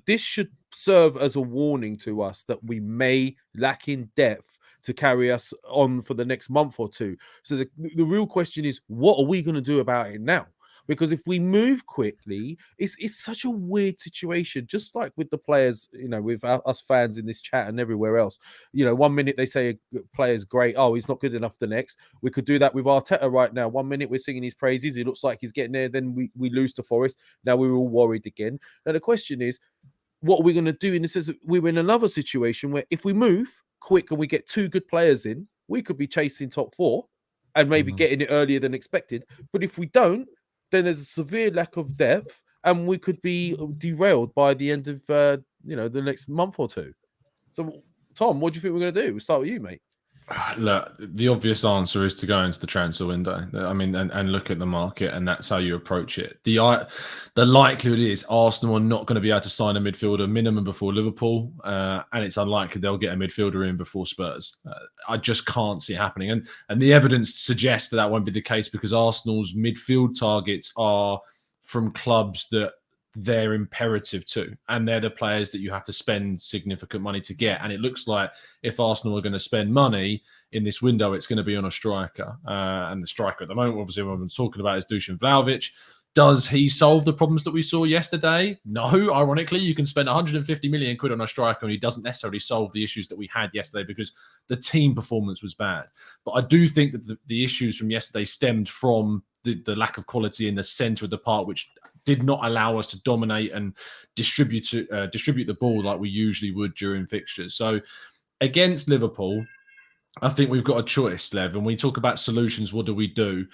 this should serve as a warning to us that we may lack in depth to carry us on for the next month or two. So the real question is, what are we going to do about it now? Because if we move quickly, it's such a weird situation, just like with the players, with us fans in this chat and everywhere else. 1 minute they say a player's great. Oh, he's not good enough the next. We could do that with Arteta right now. 1 minute we're singing his praises. He looks like he's getting there. Then we lose to Forest. Now we're all worried again. Now the question is, what are we going to do in this? We're in another situation where if we move quick and we get 2 good players in, we could be chasing top 4 and maybe getting it earlier than expected. But if we don't, then there's a severe lack of depth, and we could be derailed by the end of the next month or two. So, Tom, what do you think we're going to do? We'll start with you, mate. Look, the obvious answer is to go into the transfer window. I mean, and look at the market, and that's how you approach it. The likelihood is Arsenal are not going to be able to sign a midfielder minimum before Liverpool, and it's unlikely they'll get a midfielder in before Spurs. I just can't see it happening, and the evidence suggests that won't be the case, because Arsenal's midfield targets are from clubs that they're imperative to, and they're the players that you have to spend significant money to get. And it looks like if Arsenal are going to spend money in this window, it's going to be on a striker, and the striker at the moment, obviously everyone's talking about, is Dusan Vlahovic. Does he solve the problems that we saw yesterday? No. Ironically, you can spend 150 million quid on a striker and he doesn't necessarily solve the issues that we had yesterday because the team performance was bad. But I do think that the issues from yesterday stemmed from the lack of quality in the centre of the park, which did not allow us to dominate and distribute the ball like we usually would during fixtures. So against Liverpool, I think we've got a choice, Lev. And we talk about solutions. What do we do?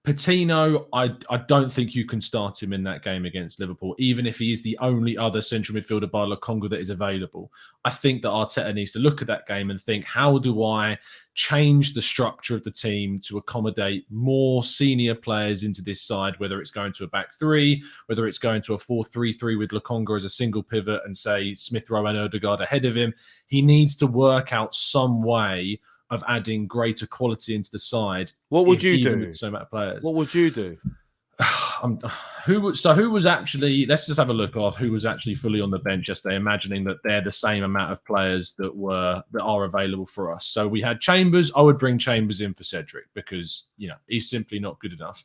Patino, I don't think you can start him in that game against Liverpool, even if he is the only other central midfielder by Lokonga that is available. I think that Arteta needs to look at that game and think, how do I change the structure of the team to accommodate more senior players into this side, whether it's going to a back three, whether it's going to a 4-3-3 with Lokonga as a single pivot and say Smith Rowe and Odegaard ahead of him. He needs to work out some way of adding greater quality into the side. What would you even do? With the same amount of players. What would you do? Who was actually? Let's just have a look of who was actually fully on the bench yesterday, imagining that they're the same amount of players that are available for us. So we had Chambers. I would bring Chambers in for Cedric because he's simply not good enough.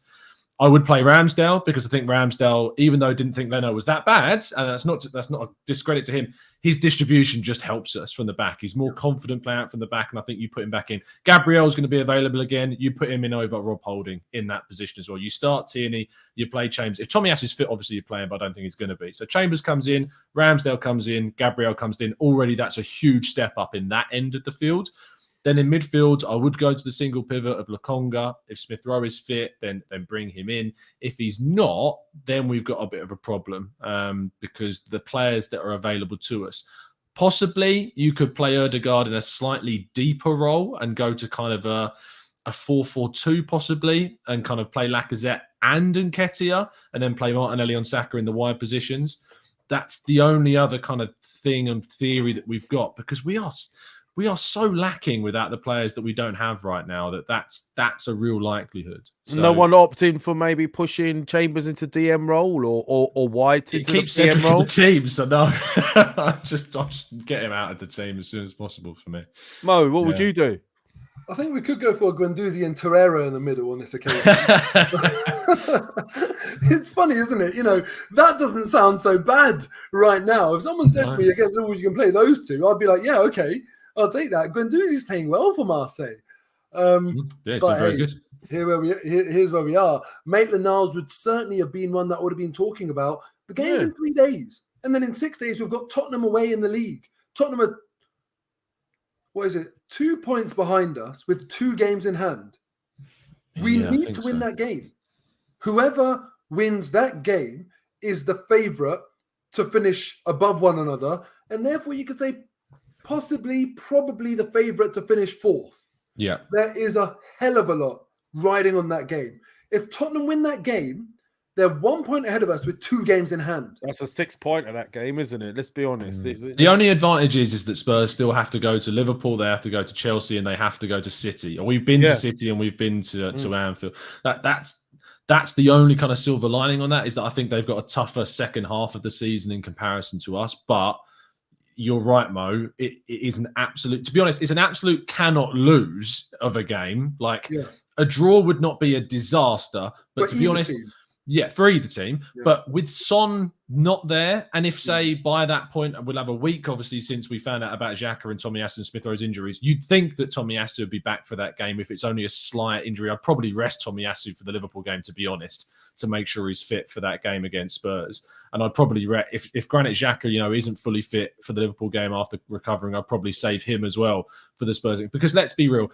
I would play Ramsdale because I think Ramsdale, even though I didn't think Leno was that bad, and that's not a discredit to him, his distribution just helps us from the back. He's more confident playing out from the back, and I think you put him back in. Gabriel's going to be available again. You put him in over Rob Holding in that position as well. You start Tierney, you play Chambers. If Tomiyasu fit, obviously you're playing, but I don't think he's going to be. So Chambers comes in, Ramsdale comes in, Gabriel comes in. Already that's a huge step up in that end of the field. Then in midfield, I would go to the single pivot of Lokonga. If Smith Rowe is fit, then bring him in. If he's not, then we've got a bit of a problem because the players that are available to us. Possibly, you could play Odegaard in a slightly deeper role and go to kind of a 4-4-2 possibly and kind of play Lacazette and Nketiah and then play Martinelli on Saka in the wide positions. That's the only other kind of thing and theory that we've got because we are so lacking without the players that we don't have right now that's a real likelihood. So, no one opting for maybe pushing Chambers into DM role or White into the DM role? The team, so no. I'll just get him out of the team as soon as possible for me. Mo, what would you do? I think we could go for Guendouzi and Torreira in the middle on this occasion. It's funny, isn't it? That doesn't sound so bad right now. If someone said to me, against all you can play those two, I'd be like, yeah, okay. I'll take that. Guendouzi's playing well for Marseille. It's been very good. Here's where we are. Maitland-Niles would certainly have been one that would have been talking about the game's in 3 days. And then in 6 days, we've got Tottenham away in the league. Tottenham are, 2 points behind us with 2 games in hand. We need to win that game. Whoever wins that game is the favourite to finish above one another. And therefore, you could say, probably the favourite to finish 4th. Yeah. There is a hell of a lot riding on that game. If Tottenham win that game, they're 1 point ahead of us with 2 games in hand. That's a 6 point of that game, isn't it? Let's be honest. The only advantage is that Spurs still have to go to Liverpool, they have to go to Chelsea, and they have to go to City. We've been to City and we've been to Anfield. That's the only kind of silver lining on that, is that I think they've got a tougher second half of the season in comparison to us. But you're right, Mo. It is an absolute, to be honest, it's an absolute cannot lose of a game. A draw would not be a disaster, but to be honest, for either team. Yeah. But with Son not there, and if, say, by that point, we'll have a week, obviously, since we found out about Xhaka and Tomiyasu and Smith Rowe's injuries, you'd think that Tomiyasu would be back for that game. If it's only a slight injury, I'd probably rest Tomiyasu for the Liverpool game, to be honest, to make sure he's fit for that game against Spurs. And I'd probably, if Granit Xhaka, isn't fully fit for the Liverpool game after recovering, I'd probably save him as well for the Spurs game. Because let's be real,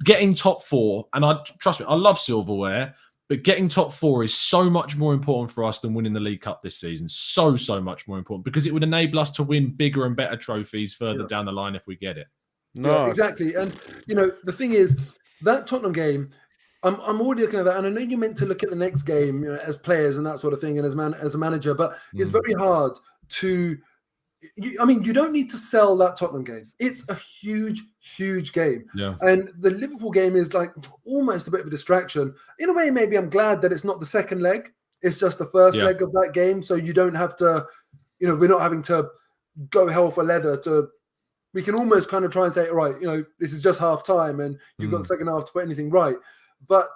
getting top 4, and trust me, I love silverware, but getting top 4 is so much more important for us than winning the League Cup this season. So much more important, because it would enable us to win bigger and better trophies further down the line if we get it. No, exactly. And, the thing is, that Tottenham game, I'm already looking at that. And I know you're meant to look at the next game as players and that sort of thing and as a manager, but it's very hard to... you don't need to sell that Tottenham game. It's a huge, huge game. Yeah. And the Liverpool game is like almost a bit of a distraction. In a way, maybe I'm glad that it's not the second leg. It's just the first leg of that game. So you don't have to, we're not having to go hell for leather we can almost kind of try and say, all right, this is just half time and you've got the second half to put anything right. But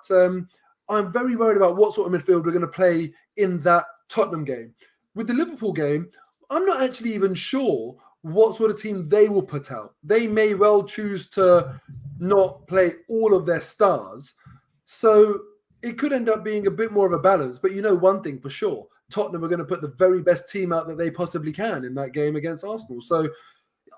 I'm very worried about what sort of midfield we're going to play in that Tottenham game. With the Liverpool game, I'm not actually even sure what sort of team they will put out. They may well choose to not play all of their stars. So it could end up being a bit more of a balance. But you know one thing for sure, Tottenham are going to put the very best team out that they possibly can in that game against Arsenal. So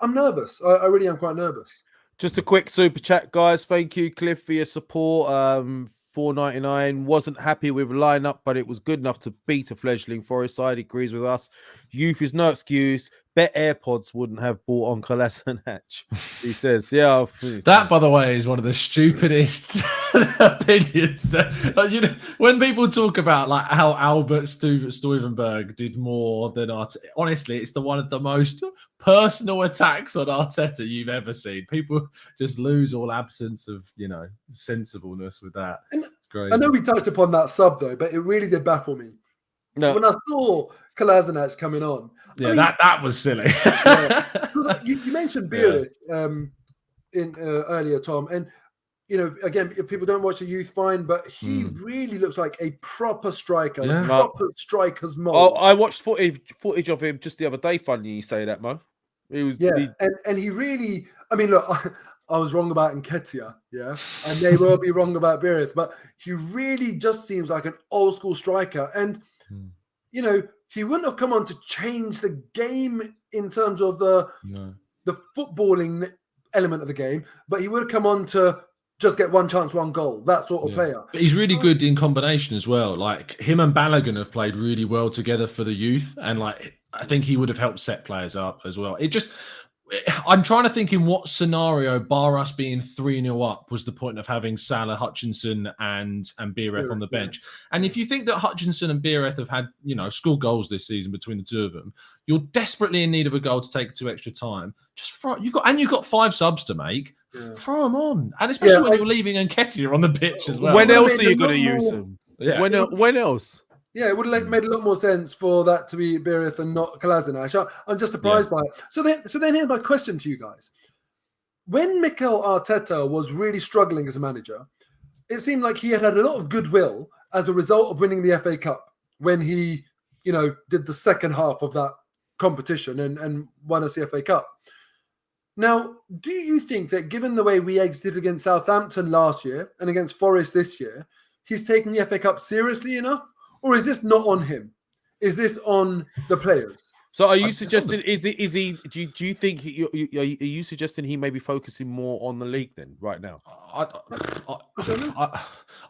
I'm nervous. I really am quite nervous. Just a quick super chat, guys. Thank you, Cliff, for your support. $4.99. Wasn't happy with lineup, but it was good enough to beat a fledgling Forest side. Agrees with us. Youth is no excuse. Bet AirPods wouldn't have bought on Kolasinac. He says, "Yeah." That, by the way, is one of the stupidest opinions. That you know, when people talk about like how Albert Stuyvenberg did more than Arteta, honestly, it's one of the most personal attacks on Arteta you've ever seen. People just lose all absence of sensibleness with that. It's great. I know we touched upon that sub though, but it really did baffle me. No. When I saw Kolasinac coming on, that was silly. You mentioned Beereth earlier, Tom, and again, if people don't watch the youth, fine, but he really looks like a proper striker, a proper striker's mold. I watched footage of him just the other day. Funny you say that, Mo. He was, and he really. I mean, look. I was wrong about Nketiah, and they will be wrong about Beereth, but he really just seems like an old school striker. And, he wouldn't have come on to change the game in terms of the footballing element of the game, but he would have come on to just get one chance, one goal, that sort of player. But he's really good in combination as well. Like him and Balogun have played really well together for the youth. And I think he would have helped set players up as well. I'm trying to think in what scenario, bar us being 3-0 up, was the point of having Salah, Hutchinson, and Beereth on the bench. And if you think that Hutchinson and Beereth have had, scored goals this season between the two of them, you're desperately in need of a goal to take to extra time. Just throw. You've got 5 subs to make. Yeah. Throw them on, and especially when you're leaving Nketiah on the pitch as well. When else are you going to use them? Yeah. When else? Yeah, it would have made a lot more sense for that to be Beereth and not Kolasinac. I'm just surprised by it. So then here's my question to you guys. When Mikel Arteta was really struggling as a manager, it seemed like he had a lot of goodwill as a result of winning the FA Cup when he, did the second half of that competition and won us the FA Cup. Now, do you think that given the way we exited against Southampton last year and against Forest this year, he's taking the FA Cup seriously enough? Or is this not on him? Is this on the players? So are you suggesting, do you think, are you suggesting he may be focusing more on the league then, right now?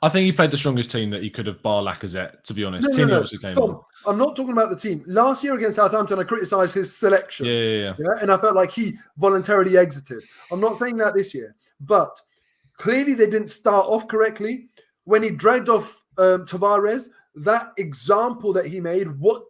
I think he played the strongest team that he could have, bar Lacazette, to be honest. No. Tom, I'm not talking about the team. Last year against Southampton, I criticised his selection. Yeah. And I felt like he voluntarily exited. I'm not saying that this year. But clearly they didn't start off correctly. When he dragged off Tavares, that example that he made, what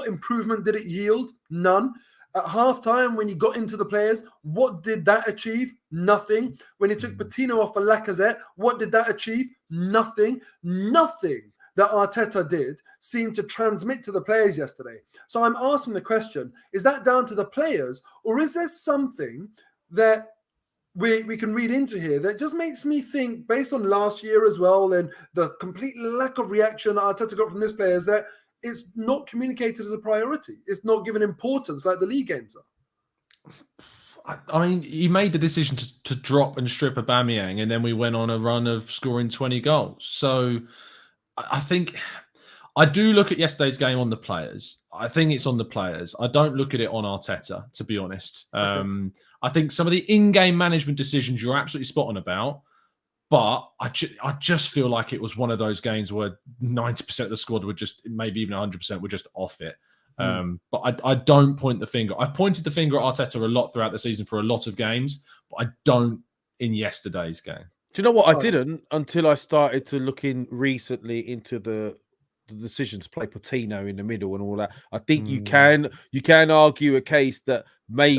improvement did it yield? None. At halftime, when he got into the players, what did that achieve? Nothing. When he took Patino off for Lacazette, what did that achieve? Nothing. Nothing that Arteta did seemed to transmit to the players yesterday. So I'm asking the question, is that down to the players, or is there something that we can read into here that just makes me think, based on last year as well and the complete lack of reaction that Arteta got from this players, that it's not communicated as a priority. It's not given importance like the league games are. I mean, he made the decision to drop and strip Aubameyang, and then we went on a run of scoring 20 goals. So I think I do look at yesterday's game on the players. I think it's on the players. I don't look at it on Arteta, to be honest. Okay. I think some of the in-game management decisions you're absolutely spot on about, but I just feel like it was one of those games where 90% of the squad were just, maybe even 100% were just off it. But I don't point the finger. I've pointed the finger at Arteta a lot throughout the season for a lot of games, but I don't in yesterday's game. Do you know what? I didn't until I started to look in recently into the decision to play Patino in the middle and all that. I think you can argue a case that maybe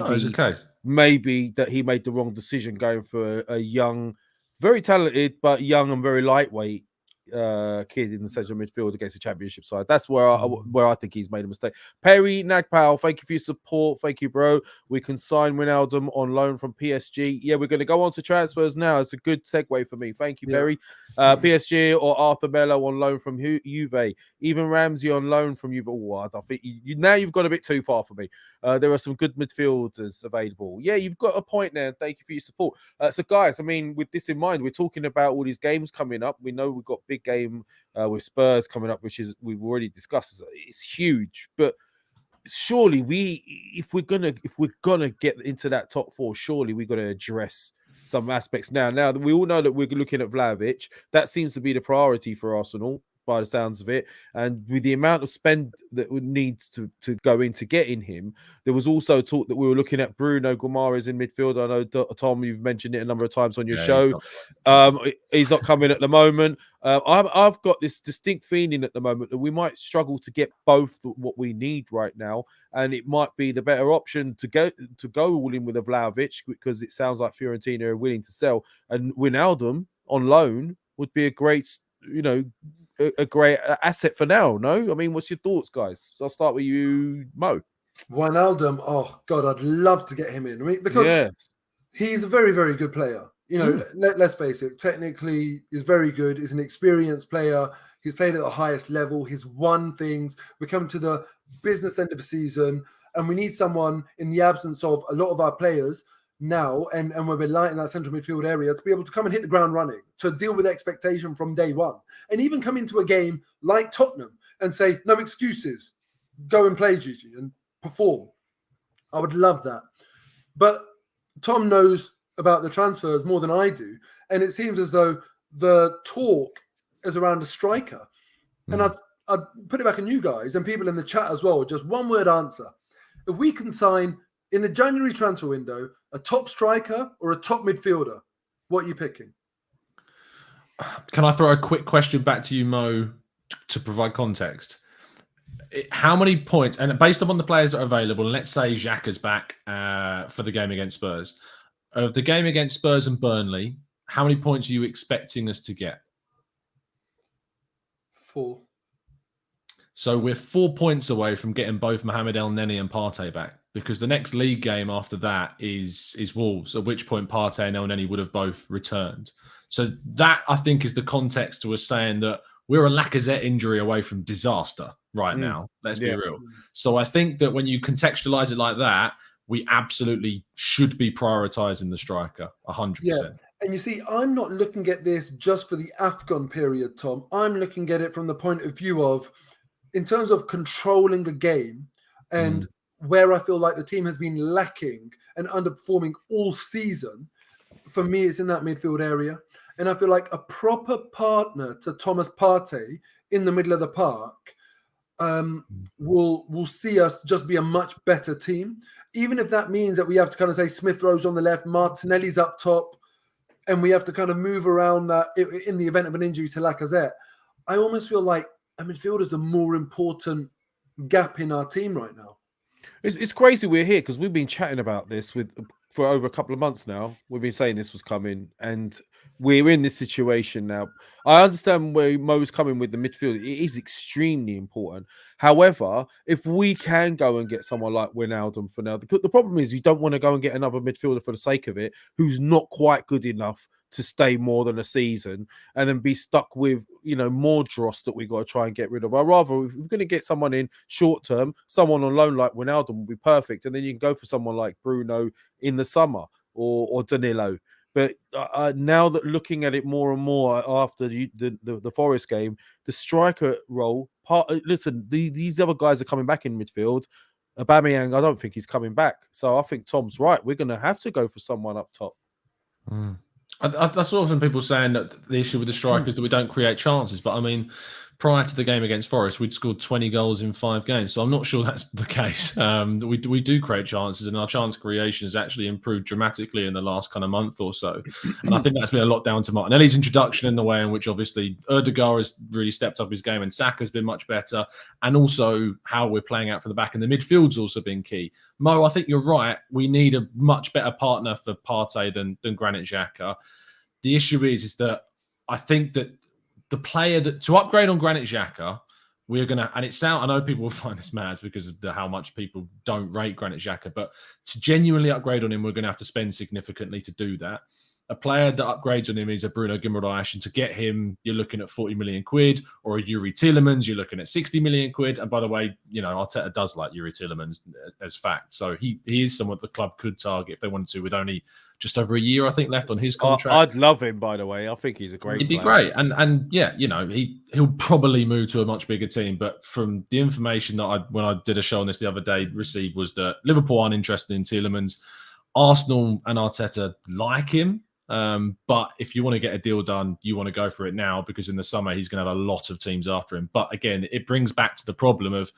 that he made the wrong decision going for a young, very talented but young and very lightweight kid in the central midfield against the championship side. That's where I think he's made a mistake. Perry Nagpal, thank you for your support. Thank you, bro. We can sign Wijnaldum on loan from PSG. Yeah, we're going to go on to transfers now. It's a good segue for me. Thank you, Perry. PSG or Arthur Melo on loan from Juve. Even Ramsey on loan from Juve. Oh, I think now you've got a bit too far for me. There are some good midfielders available. Yeah, you've got a point there. Thank you for your support. So, guys, I mean, with this in mind, we're talking about all these games coming up. We know we've got big game with Spurs coming up, which is we've already discussed. It's huge, but surely if we're gonna get into that top four, surely we're gonna address some aspects now. Now we all know that we're looking at Vlahovic. That seems to be the priority for Arsenal, by the sounds of it. And with the amount of spend that needs to go into getting him, there was also talk that we were looking at Bruno Guimaraes in midfield. I know, Tom, you've mentioned it a number of times on your show. He's not coming at the moment. I've got this distinct feeling at the moment that we might struggle to get both what we need right now, and it might be the better option to go all in with a Vlahovic, because it sounds like Fiorentina are willing to sell, and Wijnaldum on loan would be a great, a great asset for now. No, I mean, what's your thoughts, guys? So I'll start with you, Mo. Wijnaldum, oh God, I'd love to get him in. I mean, because he's a very, very good player. Let's face it, technically he's very good. He's an experienced player. He's played at the highest level. He's won things. We're coming to the business end of the season, and we need someone in the absence of a lot of our players now, and when we're light in that central midfield area, to be able to come and hit the ground running, to deal with expectation from day one, and even come into a game like Tottenham and say, no excuses, go and play, Gigi, and perform. I would love that. But Tom knows about the transfers more than I do, and it seems as though the talk is around a striker. And I'd put it back on you guys and people in the chat as well, just one word answer. If we can sign in the January transfer window a top striker or a top midfielder, what are you picking? Can I throw a quick question back to you, Mo, to provide context? How many points, and based upon the players that are available, and let's say Xhaka's back for the game against Spurs, of the game against Spurs and Burnley, how many points are you expecting us to get? 4. So we're 4 points away from getting both Mohamed El Neni and Partey back, because the next league game after that is Wolves, at which point Partey and El Neni would have both returned. So that, I think, is the context to us saying that we're a Lacazette injury away from disaster right now. Let's be real. So I think that when you contextualize it like that, we absolutely should be prioritizing the striker 100%. Yeah. And you see, I'm not looking at this just for the AFCON period, Tom. I'm looking at it from the point of view of, in terms of controlling the game and where I feel like the team has been lacking and underperforming all season. For me, it's in that midfield area. And I feel like a proper partner to Thomas Partey in the middle of the park will see us just be a much better team. Even if that means that we have to kind of say Smith Rowe's on the left, Martinelli's up top, and we have to kind of move around that in the event of an injury to Lacazette. I almost feel like a midfielder is the more important gap in our team right now. It's crazy we're here, because we've been chatting about this for over a couple of months now. We've been saying this was coming, and we're in this situation now. I understand where Mo's coming with the midfield. It is extremely important. However, if we can go and get someone like Wijnaldum for now, the problem is you don't want to go and get another midfielder for the sake of it, who's not quite good enough to stay more than a season, and then be stuck with, more dross that we got to try and get rid of. I'd rather, if we're going to get someone in short term, someone on loan like Wijnaldum will be perfect, and then you can go for someone like Bruno in the summer or Danilo. But now that looking at it more and more after the Forest game, the striker role, these other guys are coming back in midfield. Aubameyang, I don't think he's coming back. So I think Tom's right. We're going to have to go for someone up top. I saw some people saying that the issue with the strikers is that we don't create chances. But I mean, prior to the game against Forest, we'd scored 20 goals in 5 games. So I'm not sure that's the case. We do create chances, and our chance creation has actually improved dramatically in the last kind of month or so. And I think that's been a lot down to Martinelli's introduction, in the way in which obviously Ødegaard has really stepped up his game, and Saka's been much better. And also how we're playing out from the back, and the midfield's also been key. Mo, I think you're right. We need a much better partner for Partey than Granit Xhaka. The issue is that I think that the player that to upgrade on Granit Xhaka, we're gonna, and I know people will find this mad because of how much people don't rate Granit Xhaka, but to genuinely upgrade on him, we're gonna have to spend significantly to do that. A player that upgrades on him is a Bruno Guimaraes, and to get him, you're looking at 40 million quid, or a Yuri Tielemans, you're looking at 60 million quid. And by the way, Arteta does like Yuri Tielemans as fact. So he is someone the club could target if they wanted to, with only just over a year, I think, left on his contract. I'd love him, by the way. I think he's a great player. He'd be great. And yeah, he'll probably move to a much bigger team. But from the information that when I did a show on this the other day, received was that Liverpool aren't interested in Tielemans. Arsenal and Arteta like him. But if you want to get a deal done, you want to go for it now, because in the summer he's going to have a lot of teams after him. But again, it brings back to the problem of,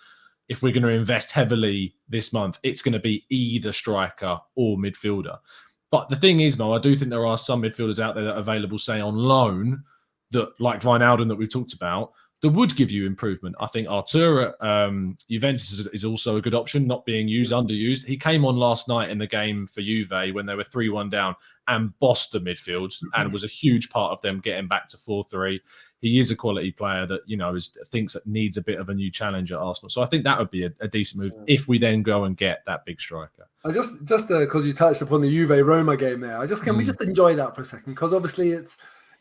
if we're going to invest heavily this month, it's going to be either striker or midfielder. But the thing is, Mo, I do think there are some midfielders out there that are available, say on loan, that like Wijnaldum that we've talked about, that would give you improvement. I think Artur at Juventus is also a good option, not being underused. He came on last night in the game for Juve when they were 3-1 down and bossed the midfield and was a huge part of them getting back to 4-3. He is a quality player that, thinks that needs a bit of a new challenge at Arsenal. So I think that would be a decent move if we then go and get that big striker. I just because you touched upon the Juve-Roma game there, can we just enjoy that for a second? Because obviously it's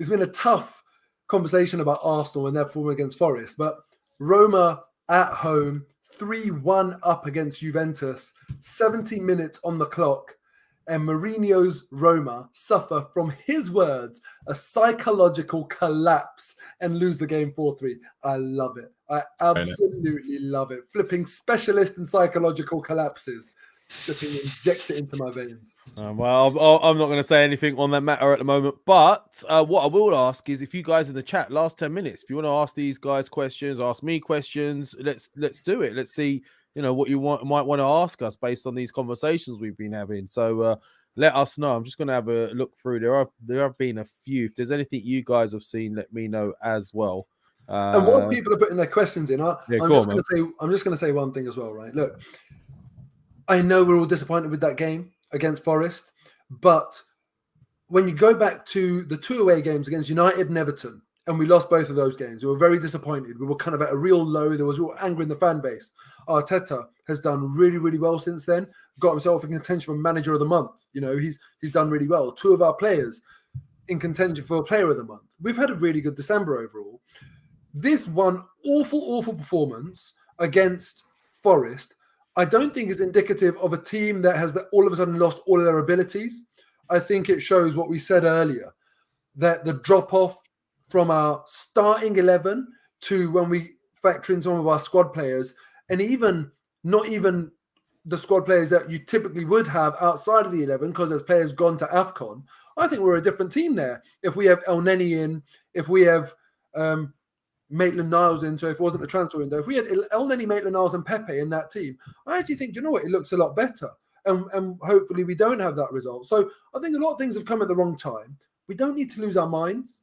been a tough conversation about Arsenal and their performance against Forest, but Roma at home, 3-1 up against Juventus, 70 minutes on the clock, and Mourinho's Roma suffer, from his words, a psychological collapse and lose the game 4-3. I love it. I absolutely love it. Flipping specialist in psychological collapses. Flipping inject it into my veins. Well, I'm not going to say anything on that matter at the moment, but what I will ask is, if you guys in the chat, last 10 minutes, if you want to ask these guys questions, ask me questions, let's do it. Let's see, what you might want to ask us based on these conversations we've been having. So let us know. I'm just going to have a look through. There have been a few. If there's anything you guys have seen, let me know as well. And while people are putting their questions in, I'm just going to say one thing as well, right? Look, I know we're all disappointed with that game against Forest, but when you go back to the 2 away games against United and Everton, and we lost both of those games, we were very disappointed. We were kind of at a real low. There was real anger in the fan base. Arteta has done really, really well since then. Got himself in contention for Manager of the Month. He's done really well. 2 of our players in contention for Player of the Month. We've had a really good December overall. This one awful performance against Forest, I don't think is indicative of a team that has all of a sudden lost all of their abilities. I think it shows what we said earlier, that the drop-off from our starting 11 to when we factor in some of our squad players, and not even the squad players that you typically would have outside of the 11, because there's players gone to AFCON. I think we're a different team there. If we have El Neni in, if we have Maitland-Niles in, so if it wasn't a transfer window, if we had El Neni, Maitland-Niles and Pepe in that team, I actually think, it looks a lot better. And hopefully we don't have that result. So I think a lot of things have come at the wrong time. We don't need to lose our minds.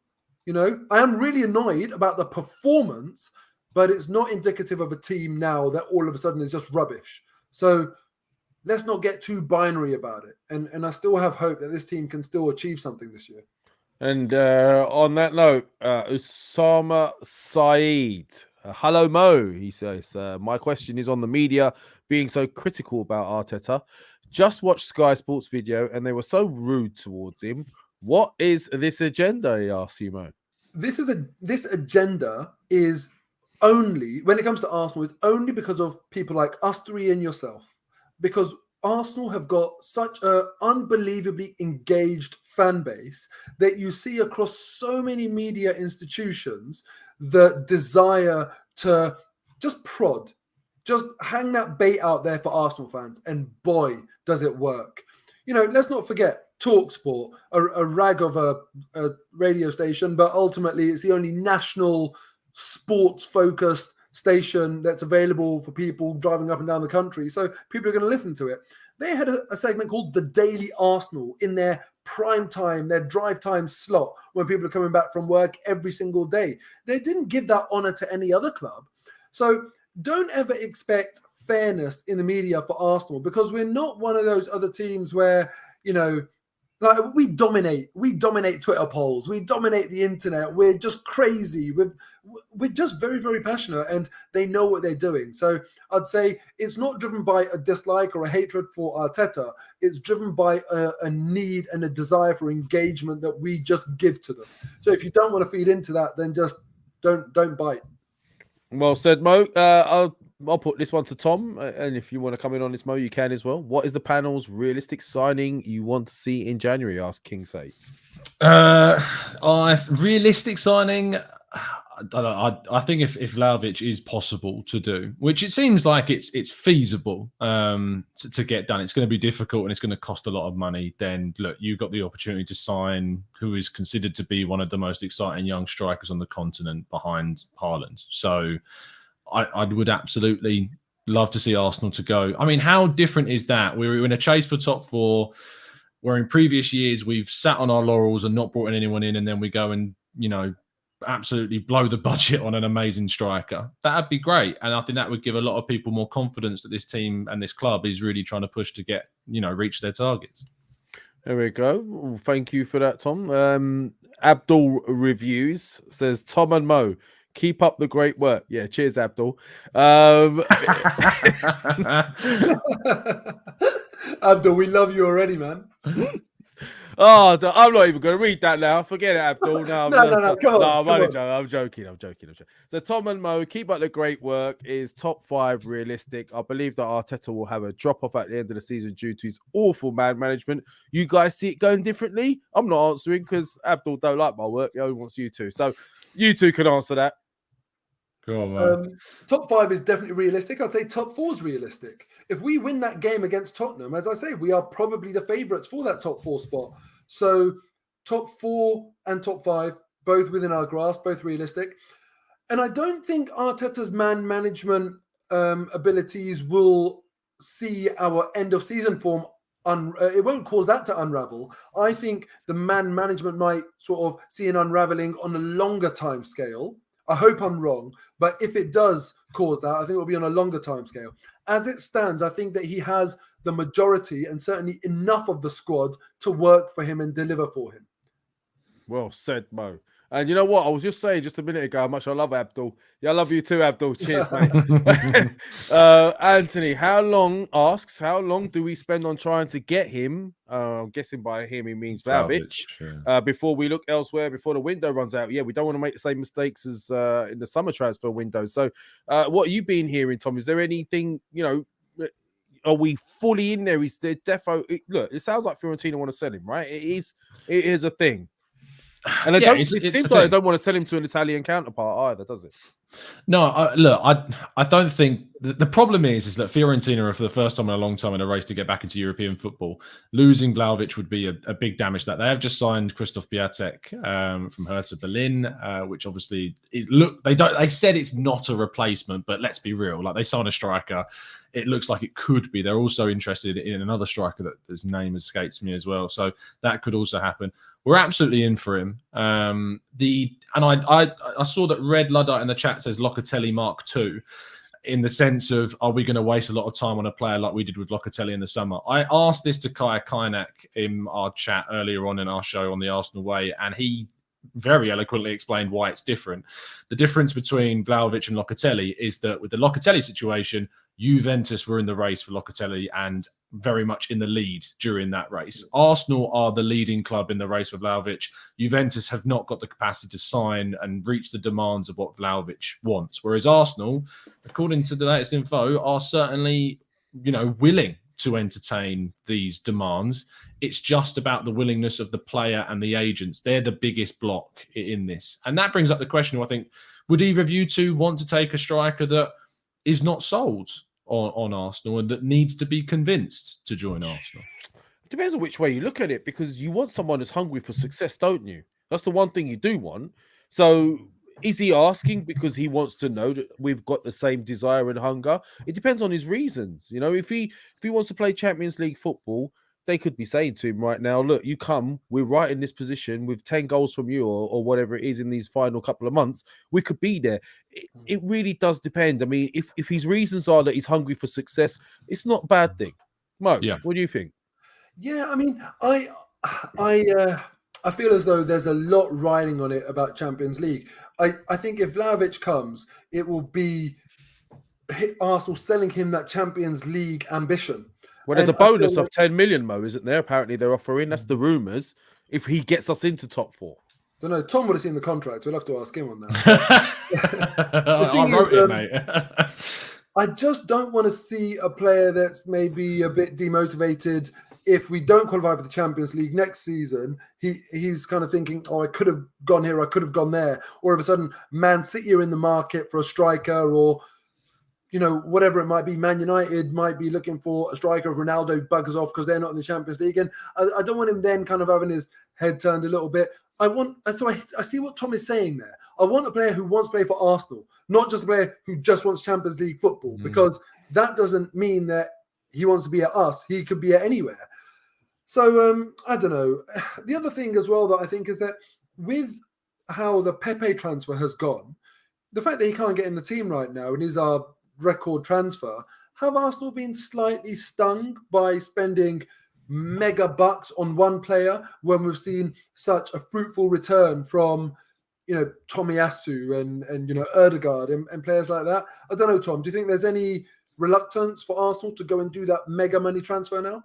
I am really annoyed about the performance, but it's not indicative of a team now that all of a sudden is just rubbish. So let's not get too binary about it. And I still have hope that this team can still achieve something this year. And on that note, Usama Saeed. Hello, Mo, he says. My question is on the media being so critical about Arteta. Just watched Sky Sports video and they were so rude towards him. What is this agenda, he asks you, Mo? This agenda is only, when it comes to Arsenal, is only because of people like us three and yourself. Because Arsenal have got such an unbelievably engaged fan base that you see across so many media institutions that desire to just prod, just hang that bait out there for Arsenal fans. And boy, does it work. Let's not forget TalkSport, a rag of a radio station, but ultimately it's the only national sports-focused station that's available for people driving up and down the country. So people are going to listen to it. They had a segment called The Daily Arsenal in their prime time, their drive time slot, when people are coming back from work every single day. They didn't give that honor to any other club. So don't ever expect fairness in the media for Arsenal, because we're not one of those other teams where, Like we dominate Twitter polls, we dominate the internet. We're just crazy. We're just very, very passionate, and they know what they're doing. So I'd say it's not driven by a dislike or a hatred for Arteta. It's driven by a need and a desire for engagement that we just give to them. So if you don't want to feed into that, then just don't bite. Well said, Mo. I'll put this one to Tom, and if you want to come in on this, Mo, you can as well. What is the panel's realistic signing you want to see in January? Asked King Sates. Realistic signing. I think if Vlahovic is possible to do, which it seems like it's feasible to get done, it's going to be difficult and it's going to cost a lot of money. Then look, you've got the opportunity to sign who is considered to be one of the most exciting young strikers on the continent behind Haaland. So I would absolutely love to see Arsenal to go. I mean, how different is that? We're in a chase for top four, where in previous years we've sat on our laurels and not brought anyone in, and then we go and absolutely blow the budget on an amazing striker. That'd be great, and I think that would give a lot of people more confidence that this team and this club is really trying to push to get reach their targets. There we go. Well, thank you for that, Tom. Abdul Reviews says, Tom and Mo, keep up the great work. Yeah, cheers, Abdul. Abdul, we love you already, man. Oh, I'm not even going to read that now. Forget it, Abdul. No, no, come on. I'm joking. So Tom and Mo, keep up the great work. Is top 5 realistic? I believe that Arteta will have a drop-off at the end of the season due to his awful man management. You guys see it going differently? I'm not answering because Abdul don't like my work. He only wants you to. So you two can answer that. Go on, man. Top 5 is definitely realistic. I'd say top 4 is realistic. If we win that game against Tottenham, as I say, we are probably the favourites for that top 4 spot. So top 4 and top 5, both within our grasp, both realistic. And I don't think Arteta's man management abilities will see our end of season form. It won't cause that to unravel. I think the man management might sort of see an unraveling on a longer time scale. I hope I'm wrong, but if it does cause that, I think it will be on a longer time scale. As it stands, I think that he has the majority and certainly enough of the squad to work for him and deliver for him. Well said, Mo. And you know what? I was just saying just a minute ago how much I love Abdul. Yeah, I love you too, Abdul. Cheers, mate. Anthony, how long do we spend on trying to get him? I'm guessing by him he means Vlahovic. Before we look elsewhere, before the window runs out. Yeah, we don't want to make the same mistakes as in the summer transfer window. So what are you been hearing, Tom? Is there anything, are we fully in there? Is there look, it sounds like Fiorentina want to sell him, right? It is a thing. And it seems like they don't want to sell him to an Italian counterpart either, does it? No, I don't think the problem is that Fiorentina are for the first time in a long time in a race to get back into European football. Losing Vlahovic would be a big damage. That they have just signed Christoph Piatek from Hertha Berlin, which obviously they said it's not a replacement, but let's be real. Like they signed a striker, it looks like it could be. They're also interested in another striker that his name escapes me as well, so that could also happen. We're absolutely in for him. I saw that Red Luddite in the chat says Locatelli Mark II, in the sense of, are we going to waste a lot of time on a player like we did with Locatelli in the summer? I asked this to Kaya Kainak in our chat earlier on in our show on the Arsenal Way, and he very eloquently explained why it's different. The difference between Vlahovic and Locatelli is that with the Locatelli situation, Juventus were in the race for Locatelli and very much in the lead during that race. Arsenal are the leading club in the race for Vlahovic. Juventus have not got the capacity to sign and reach the demands of what Vlahovic wants. Whereas Arsenal, according to the latest info, are certainly, willing to entertain these demands. It's just about the willingness of the player and the agents. They're the biggest block in this. And that brings up the question, I think, would either of you two want to take a striker that is not sold on Arsenal and that needs to be convinced to join Arsenal? It depends on which way you look at it, because you want someone who's hungry for success, don't you? That's the one thing you do want. So is he asking because he wants to know that we've got the same desire and hunger? It depends on his reasons. If he wants to play Champions League football, they could be saying to him right now, look, you come, we're right in this position with 10 goals from you or whatever it is in these final couple of months, we could be there. It really does depend. I mean, if his reasons are that he's hungry for success, it's not a bad thing. Mo, What do you think? Yeah, I mean, I I feel as though there's a lot riding on it about Champions League. I think if Vlahovic comes, it will be Arsenal selling him that Champions League ambition. Well, there's And a I feel bonus like- of 10 million, Mo, isn't there? Apparently, they're offering. That's the rumours. If he gets us into top 4. don't know. Tom would have seen the contract. We'll have to ask him on that. I wrote it, mate. I just don't want to see a player that's maybe a bit demotivated. If we don't qualify for the Champions League next season, he's kind of thinking, oh, I could have gone here, I could have gone there. Or all of a sudden, Man City are in the market for a striker, or whatever it might be. Man United might be looking for a striker if Ronaldo buggers off because they're not in the Champions League. And I don't want him then kind of having his head turned a little bit. I see what Tom is saying there. I want a player who wants to play for Arsenal, not just a player who just wants Champions League football, because that doesn't mean that he wants to be at us. He could be at anywhere. So I don't know. The other thing as well that I think is that with how the Pepe transfer has gone, the fact that he can't get in the team right now and is our record transfer, have Arsenal been slightly stung by spending mega bucks on one player when we've seen such a fruitful return from Tomiyasu and Erdegaard and players like that? I don't know, Tom, do you think there's any reluctance for Arsenal to go and do that mega money transfer now?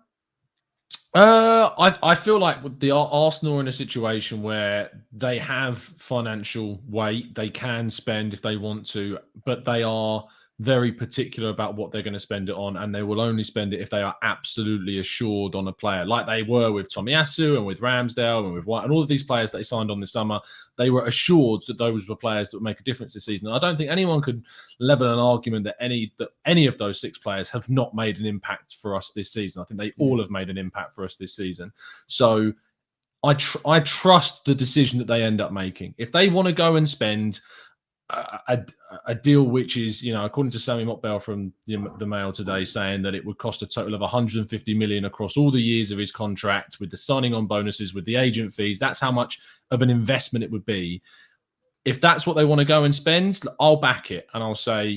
I feel like the Arsenal are in a situation where they have financial weight. They can spend if they want to, but they are very particular about what they're going to spend it on, and they will only spend it if they are absolutely assured on a player, like they were with Tomiyasu and with Ramsdale and with White and all of these players that they signed on this summer. They were assured that those were players that would make a difference this season. And I don't think anyone could level an argument that any of those 6 players have not made an impact for us this season. I think they all have made an impact for us this season. So I trust the decision that they end up making. If they want to go and spend a deal which is, according to Sammy Mokbel from the Mail today, saying that it would cost a total of 150 million across all the years of his contract, with the signing on bonuses, with the agent fees. That's how much of an investment it would be. If that's what they want to go and spend, I'll back it. And I'll say,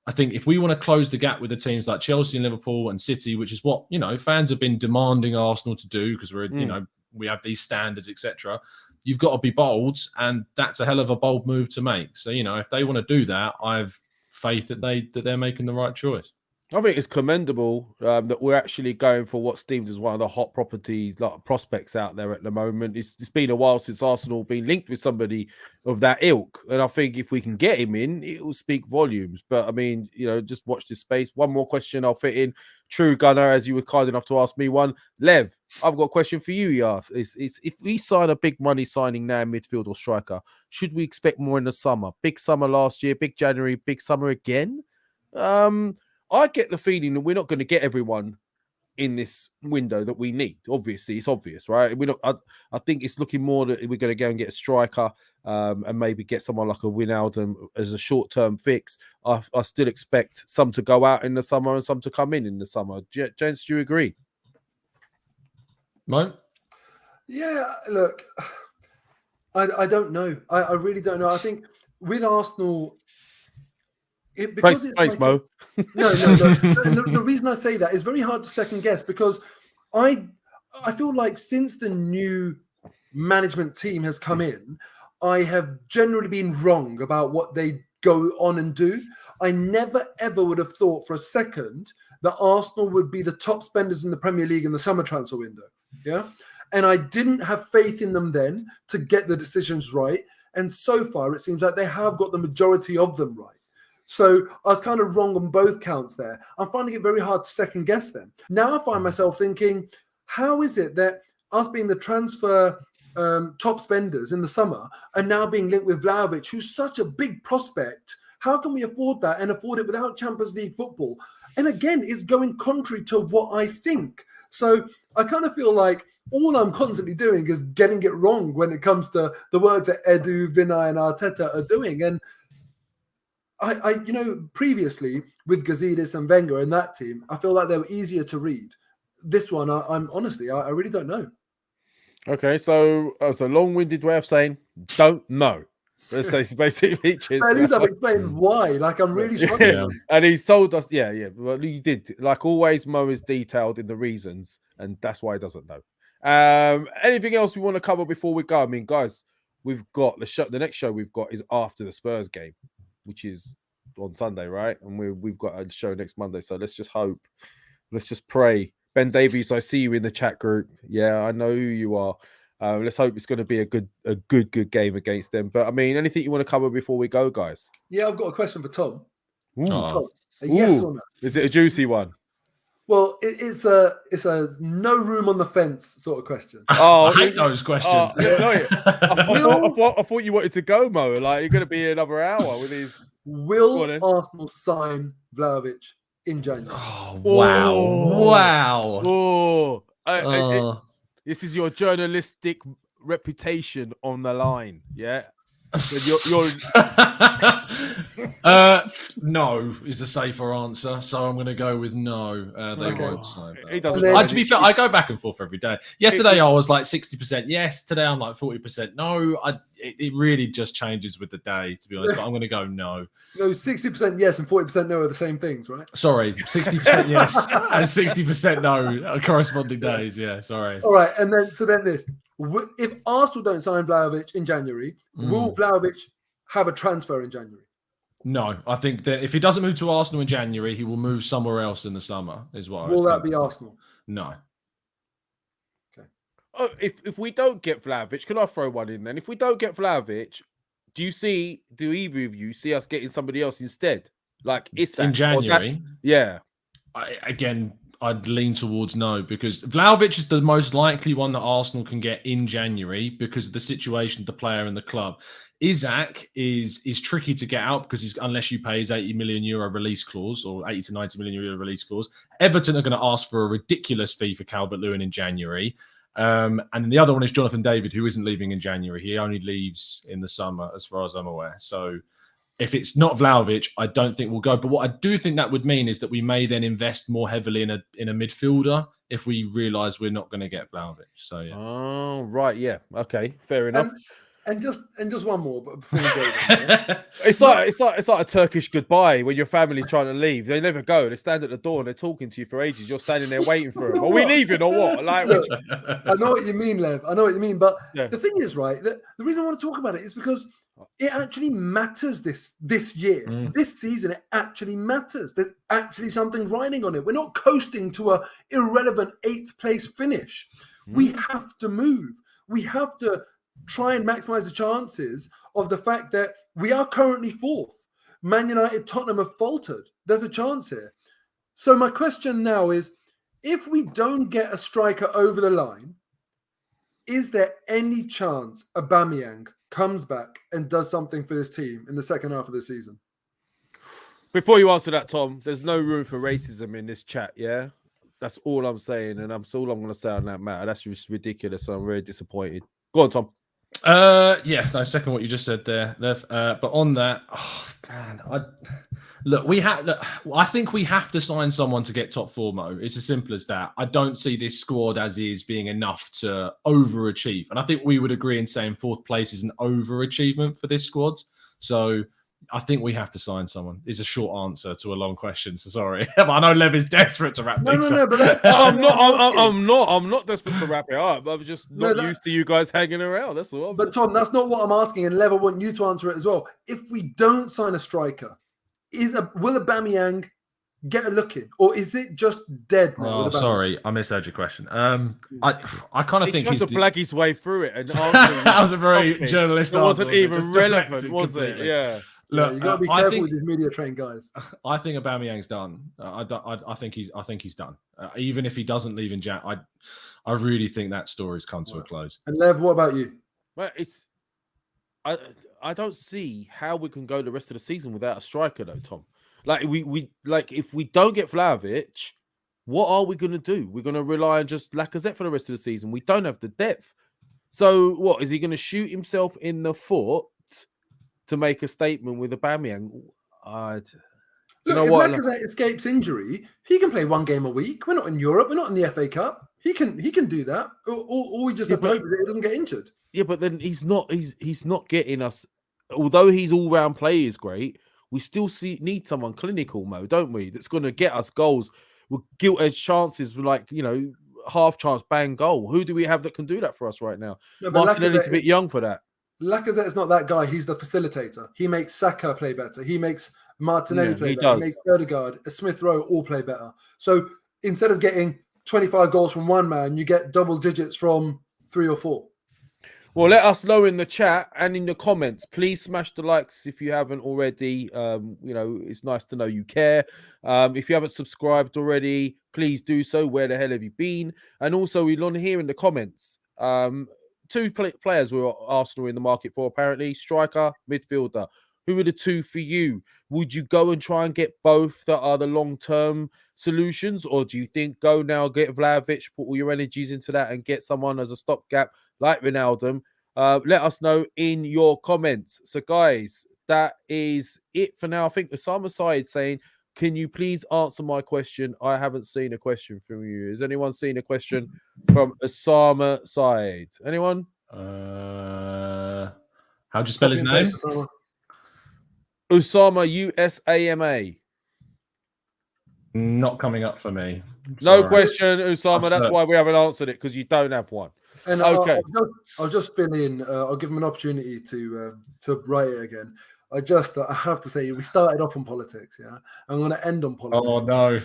I think if we want to close the gap with the teams like Chelsea and Liverpool and City, which is what, fans have been demanding Arsenal to do, because we're, we have these standards, etc. You've got to be bold, and that's a hell of a bold move to make. So, if they want to do that, I have faith that they're making the right choice. I think it's commendable that we're actually going for what's deemed as one of the hot properties, like prospects out there at the moment. It's been a while since Arsenal been linked with somebody of that ilk, and I think if we can get him in, it will speak volumes. But I mean, just watch this space. One more question I'll fit in. True Gunner, as you were kind enough to ask me one. Lev, I've got a question for you. He asked, is if we sign a big money signing now in midfield or striker, should we expect more in the summer? Big summer last year, big January, big summer again? I get the feeling that we're not going to get everyone in this window that we need. Obviously, it's obvious, right? I think it's looking more that we're going to go and get a striker and maybe get someone like a Wijnaldum as a short-term fix. I still expect some to go out in the summer and some to come in the summer. Gents, do you agree? Mike? Yeah, look, I don't know. I really don't know. I think with Arsenal... Thanks, Mo. No. The reason I say that is very hard to second guess, because I feel like since the new management team has come in, I have generally been wrong about what they go on and do. I never ever would have thought for a second that Arsenal would be the top spenders in the Premier League in the summer transfer window. Yeah. And I didn't have faith in them then to get the decisions right. And so far, it seems like they have got the majority of them right. So I was kind of wrong on both counts there. I'm finding it very hard to second guess them. Now I find myself thinking, how is it that us being the transfer top spenders in the summer are now being linked with Vlahovic, who's such a big prospect? How can we afford that and afford it without Champions League football? And again, it's going contrary to what I think. So I kind of feel like all I'm constantly doing is getting it wrong when it comes to the work that Edu, Vinay and Arteta are doing. And I previously with Gazidis and Wenger and that team, I feel like they were easier to read. This one, I'm honestly, I really don't know. Okay, so it's a long-winded way of saying don't know. Let's say basically. At least I've explained why. Like, I'm really struggling. Yeah. And he's told us, yeah. Well, he did. Like always, Mo is detailed in the reasons, and that's why he doesn't know. Anything else we want to cover before we go? I mean, guys, we've got the show. The next show we've got is after the Spurs game, which is on Sunday, right? And we've got a show next Monday. So let's just hope. Let's just pray. Ben Davies, I see you in the chat group. Yeah, I know who you are. Let's hope it's going to be a good game against them. But I mean, anything you want to cover before we go, guys? Yeah, I've got a question for Tom. Oh. Tom, a yes or no? Is it a juicy one? Well, it's a no room on the fence sort of question. Oh, I hate those questions. I thought you wanted to go, Mo. Like you're going to be here another hour with these. Will Arsenal sign Vlahovic in January? Oh, wow! This is your journalistic reputation on the line, yeah. No is the safer answer, so I'm going to go with no. They won't sign. To be fair, I go back and forth every day. Yesterday I was like 60% yes. Today I'm like 40% no. It really just changes with the day, to be honest. But I'm going to go no. No, 60% yes and 40% no are the same things, right? Sorry, 60% yes and 60% no. Corresponding days, yeah. Sorry. All right, and then this. If Arsenal don't sign Vlahovic in January, will Vlahovic have a transfer in January? No, I think that if he doesn't move to Arsenal in January, he will move somewhere else in the summer. Will that be Arsenal? No. Okay. Oh, if we don't get Vlahovic, can I throw one in then? If we don't get Vlahovic, do either of you see us getting somebody else instead? Like Isak in January? Yeah. I'd lean towards no, because Vlahovic is the most likely one that Arsenal can get in January because of the situation of the player and the club. Isak is tricky to get out because unless you pay his €80 million release clause or 80 to 90 million euro release clause, Everton are going to ask for a ridiculous fee for Calvert-Lewin in January. And the other one is Jonathan David, who isn't leaving in January. He only leaves in the summer, as far as I'm aware. So if it's not Vlahovic, I don't think we'll go. But what I do think that would mean is that we may then invest more heavily in a midfielder if we realise we're not going to get Vlahovic. So yeah. Oh right, yeah, okay, fair enough. And just one more, but before we go, then, it's like a Turkish goodbye when your family's trying to leave. They never go. They stand at the door and they're talking to you for ages. You're standing there waiting for them. Are we leaving or what? Like, I know what you mean, Lev. I know what you mean. But the thing is, right, that the reason I want to talk about it is because it actually matters this year, this season. It actually matters. There's actually something riding on it. We're not coasting to a irrelevant 8th place finish. We have to move. We have to try and maximize the chances of the fact that we are currently 4th. Man United, Tottenham have faltered. There's a chance here. So my question now is, if we don't get a striker over the line, is there any chance Aubameyang comes back and does something for this team in the second half of the season? Before you answer that, Tom, there's no room for racism in this chat, yeah? That's all I'm saying, and that's all I'm going to say on that matter. That's just ridiculous. So I'm very disappointed. Go on, Tom. Second what you just said there, Lev. But on that, I think we have to sign someone to get top 4, Mo. It's as simple as that. I don't see this squad as is being enough to overachieve, and I think we would agree in saying 4th place is an overachievement for this squad. So I think we have to sign someone. Is a short answer to a long question. So sorry, I know Lev is desperate to wrap things up. But I'm not desperate to wrap it up. I'm just not used to you guys hanging around. That's all. But Tom, that's not what I'm asking. And Lev, I want you to answer it as well. If we don't sign a striker, will Aubameyang get a look in, or is it just dead now? Oh, sorry, I misheard your question. I kind of think he's trying to blag his way through it, and that was a very journalist answer. It wasn't even relevant, was it? Yeah. Look, you got to be careful with these media trained guys. I think Aubameyang's done. I think he's done. Even if he doesn't leave in Jan, I really think that story's come to a close. And Lev, what about you? Well, I don't see how we can go the rest of the season without a striker, though, Tom. Like if we don't get Vlahovic, what are we going to do? We're going to rely on just Lacazette for the rest of the season. We don't have the depth. So what is he going to shoot himself in the foot to make a statement with Aubameyang? If Lacazette escapes injury, he can play 1 game a week. We're not in Europe. We're not in the FA Cup. He can do that. All we just have to hope that he doesn't get injured. Yeah, but then he's not getting us. Although his all-round play is great, we still need someone clinical, Mo, don't we? That's going to get us goals with gilt-edged chances, like, half chance, bang goal. Who do we have that can do that for us right now? No, but Martinelli's a bit young for that. Lacazette's not that guy. He's the facilitator. He makes Saka play better. He makes Martinelli play better. He makes Ødegaard, Smith Rowe all play better. So instead of getting 25 goals from one man, you get double digits from 3 or 4. Well, let us know in the chat and in the comments. Please smash the likes if you haven't already. It's nice to know you care. If you haven't subscribed already, please do so. Where the hell have you been? And also, we're on here in the comments. 2 players were Arsenal in the market for, apparently. Striker, midfielder. Who are the 2 for you? Would you go and try and get both that are the long-term solutions? Or do you think go now, get Vlahovic, put all your energies into that and get someone as a stopgap like Ronaldo? Let us know in your comments. So, guys, that is it for now. I think Osama Said saying, can you please answer my question? I haven't seen a question from you. Has anyone seen a question from Osama Said? Anyone? How'd you spell his name? Usama, U-S-A-M-A. Not coming up for me. No question, Usama. That's why we haven't answered it, because you don't have one. And okay. I'll just fill in. I'll give him an opportunity to write it again. I have to say, we started off on politics, yeah? I'm going to end on politics. Oh, no.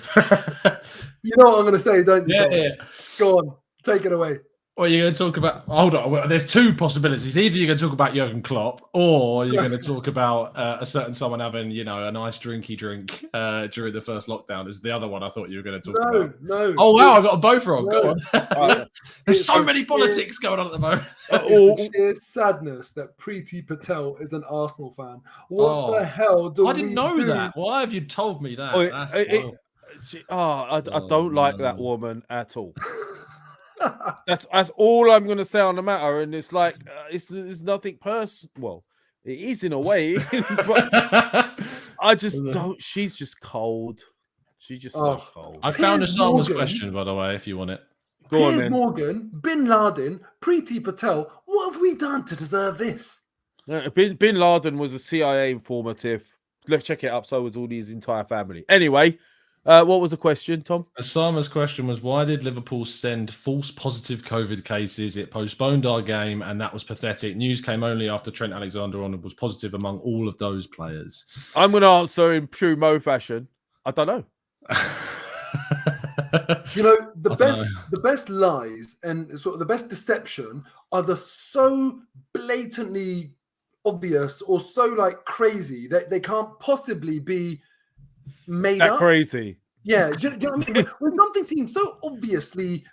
You know what I'm going to say, don't you? Yeah. Go on. Take it away. Well, you're going to talk about... Hold on. Well, there's 2 possibilities. Either you're going to talk about Jurgen Klopp, or you're going to talk about someone having, a nice drinky drink during the first lockdown. Is the other one I thought you were going to talk about. No. Oh, wow. I got them both wrong. No. Go on. There's so many politics going on at the moment. It's the sheer sadness that Preeti Patel is an Arsenal fan. What the hell do we do? I didn't know that. Why have you told me that? I don't like that woman at all. That's all I'm going to say on the matter, and it's like it's nothing personal. Well, it is in a way, but I just don't. She's just cold. She's just so cold. I found a Osama's question, by the way, if you want it. Go on, then. Morgan, Bin Laden, Preeti Patel. What have we done to deserve this? Bin Laden was a CIA informative. Let's check it up. So was all his entire family. Anyway. What was the question, Tom? Osama's question was, why did Liverpool send false positive COVID cases? It postponed our game, and that was pathetic. News came only after Trent Alexander-Arnold was positive among all of those players. I'm going to answer in true Mo fashion. I don't know. The best lies and sort of the best deception are the so blatantly obvious or so crazy that they can't possibly be made up. Crazy. Yeah. Do you know what I mean? When something seems so obviously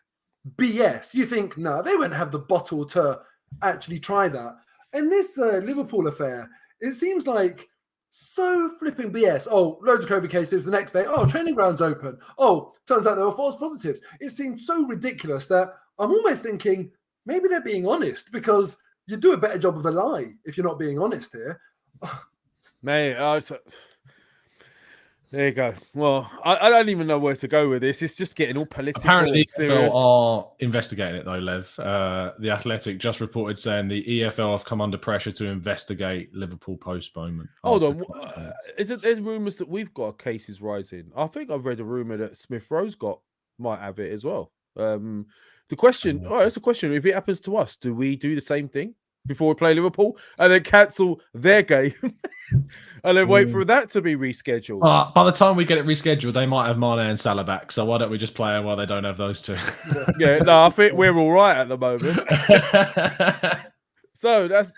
BS, you think, no, they won't have the bottle to actually try that. And this Liverpool affair, it seems like so flipping BS. Oh, loads of COVID cases the next day. Oh, training grounds open. Oh, turns out there were false positives. It seems so ridiculous that I'm almost thinking maybe they're being honest, because you do a better job of the lie if you're not being honest here. Mate, there you go. Well, I don't even know where to go with this. It's just getting all political. Apparently, the EFL are investigating it, though, Lev. The Athletic just reported saying the EFL have come under pressure to investigate Liverpool postponement. Hold on. There's rumours that we've got cases rising. I think I've read a rumour that Smith Rowe's might have it as well. The question, that's a question. If it happens to us, do we do the same thing before we play Liverpool and then cancel their game and then wait for that to be rescheduled? By the time we get it rescheduled, they might have Mane and Salah back. So why don't we just play them while they don't have those 2? I think we're all right at the moment. So that's,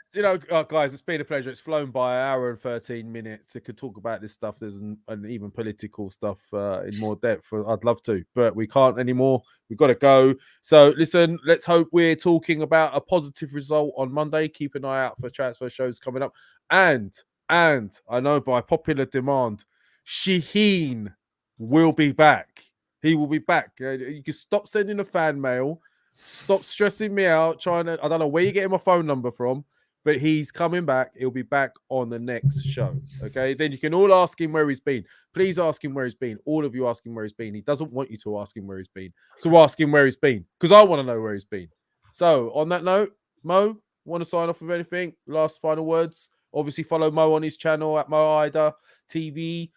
guys, it's been a pleasure. It's flown by an hour and 13 minutes. It could talk about this stuff. There's an even political stuff in more depth. I'd love to, but we can't anymore. We've got to go. So listen, let's hope we're talking about a positive result on Monday. Keep an eye out for transfer shows coming up. And I know by popular demand, Shaheen will be back. He will be back. You can stop sending a fan mail. Stop stressing me out. I don't know where you're getting my phone number from, but he's coming back. He'll be back on the next show. Okay. Then you can all ask him where he's been. Please ask him where he's been. All of you ask him where he's been. He doesn't want you to ask him where he's been. So ask him where he's been, because I want to know where he's been. So on that note, Mo, want to sign off with anything? Last final words? Obviously follow Mo on his channel at Moh Haider TV.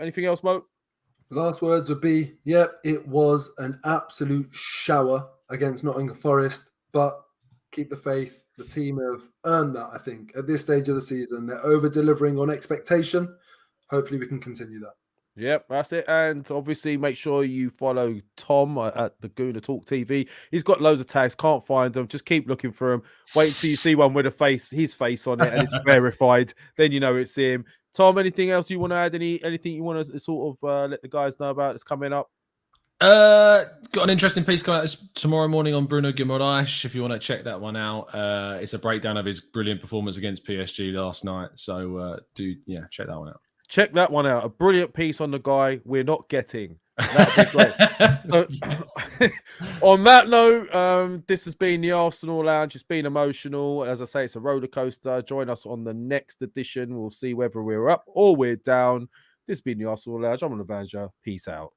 Anything else, Mo? Last words would be, yep, it was an absolute shower against Nottingham Forest, but keep the faith. The team have earned that, I think, at this stage of the season. They're over-delivering on expectation. Hopefully we can continue that. Yep, that's it. And obviously, make sure you follow Tom at the Gooner Talk TV. He's got loads of tags. Can't find them. Just keep looking for him. Wait until you see one with his face on it, and it's verified. Then you know it's him. Tom, anything else you want to add? Anything you want to sort of let the guys know about that's coming up? Got an interesting piece coming out tomorrow morning on Bruno Guimaraes. If you want to check that one out, it's a breakdown of his brilliant performance against PSG last night. So check that one out. Check that one out. A brilliant piece on the guy we're not getting. That'd be great. So, on that note, this has been the Arsenal Lounge. It's been emotional. As I say, it's a roller coaster. Join us on the next edition. We'll see whether we're up or we're down. This has been the Arsenal Lounge. I'm on the Avenger. Peace out.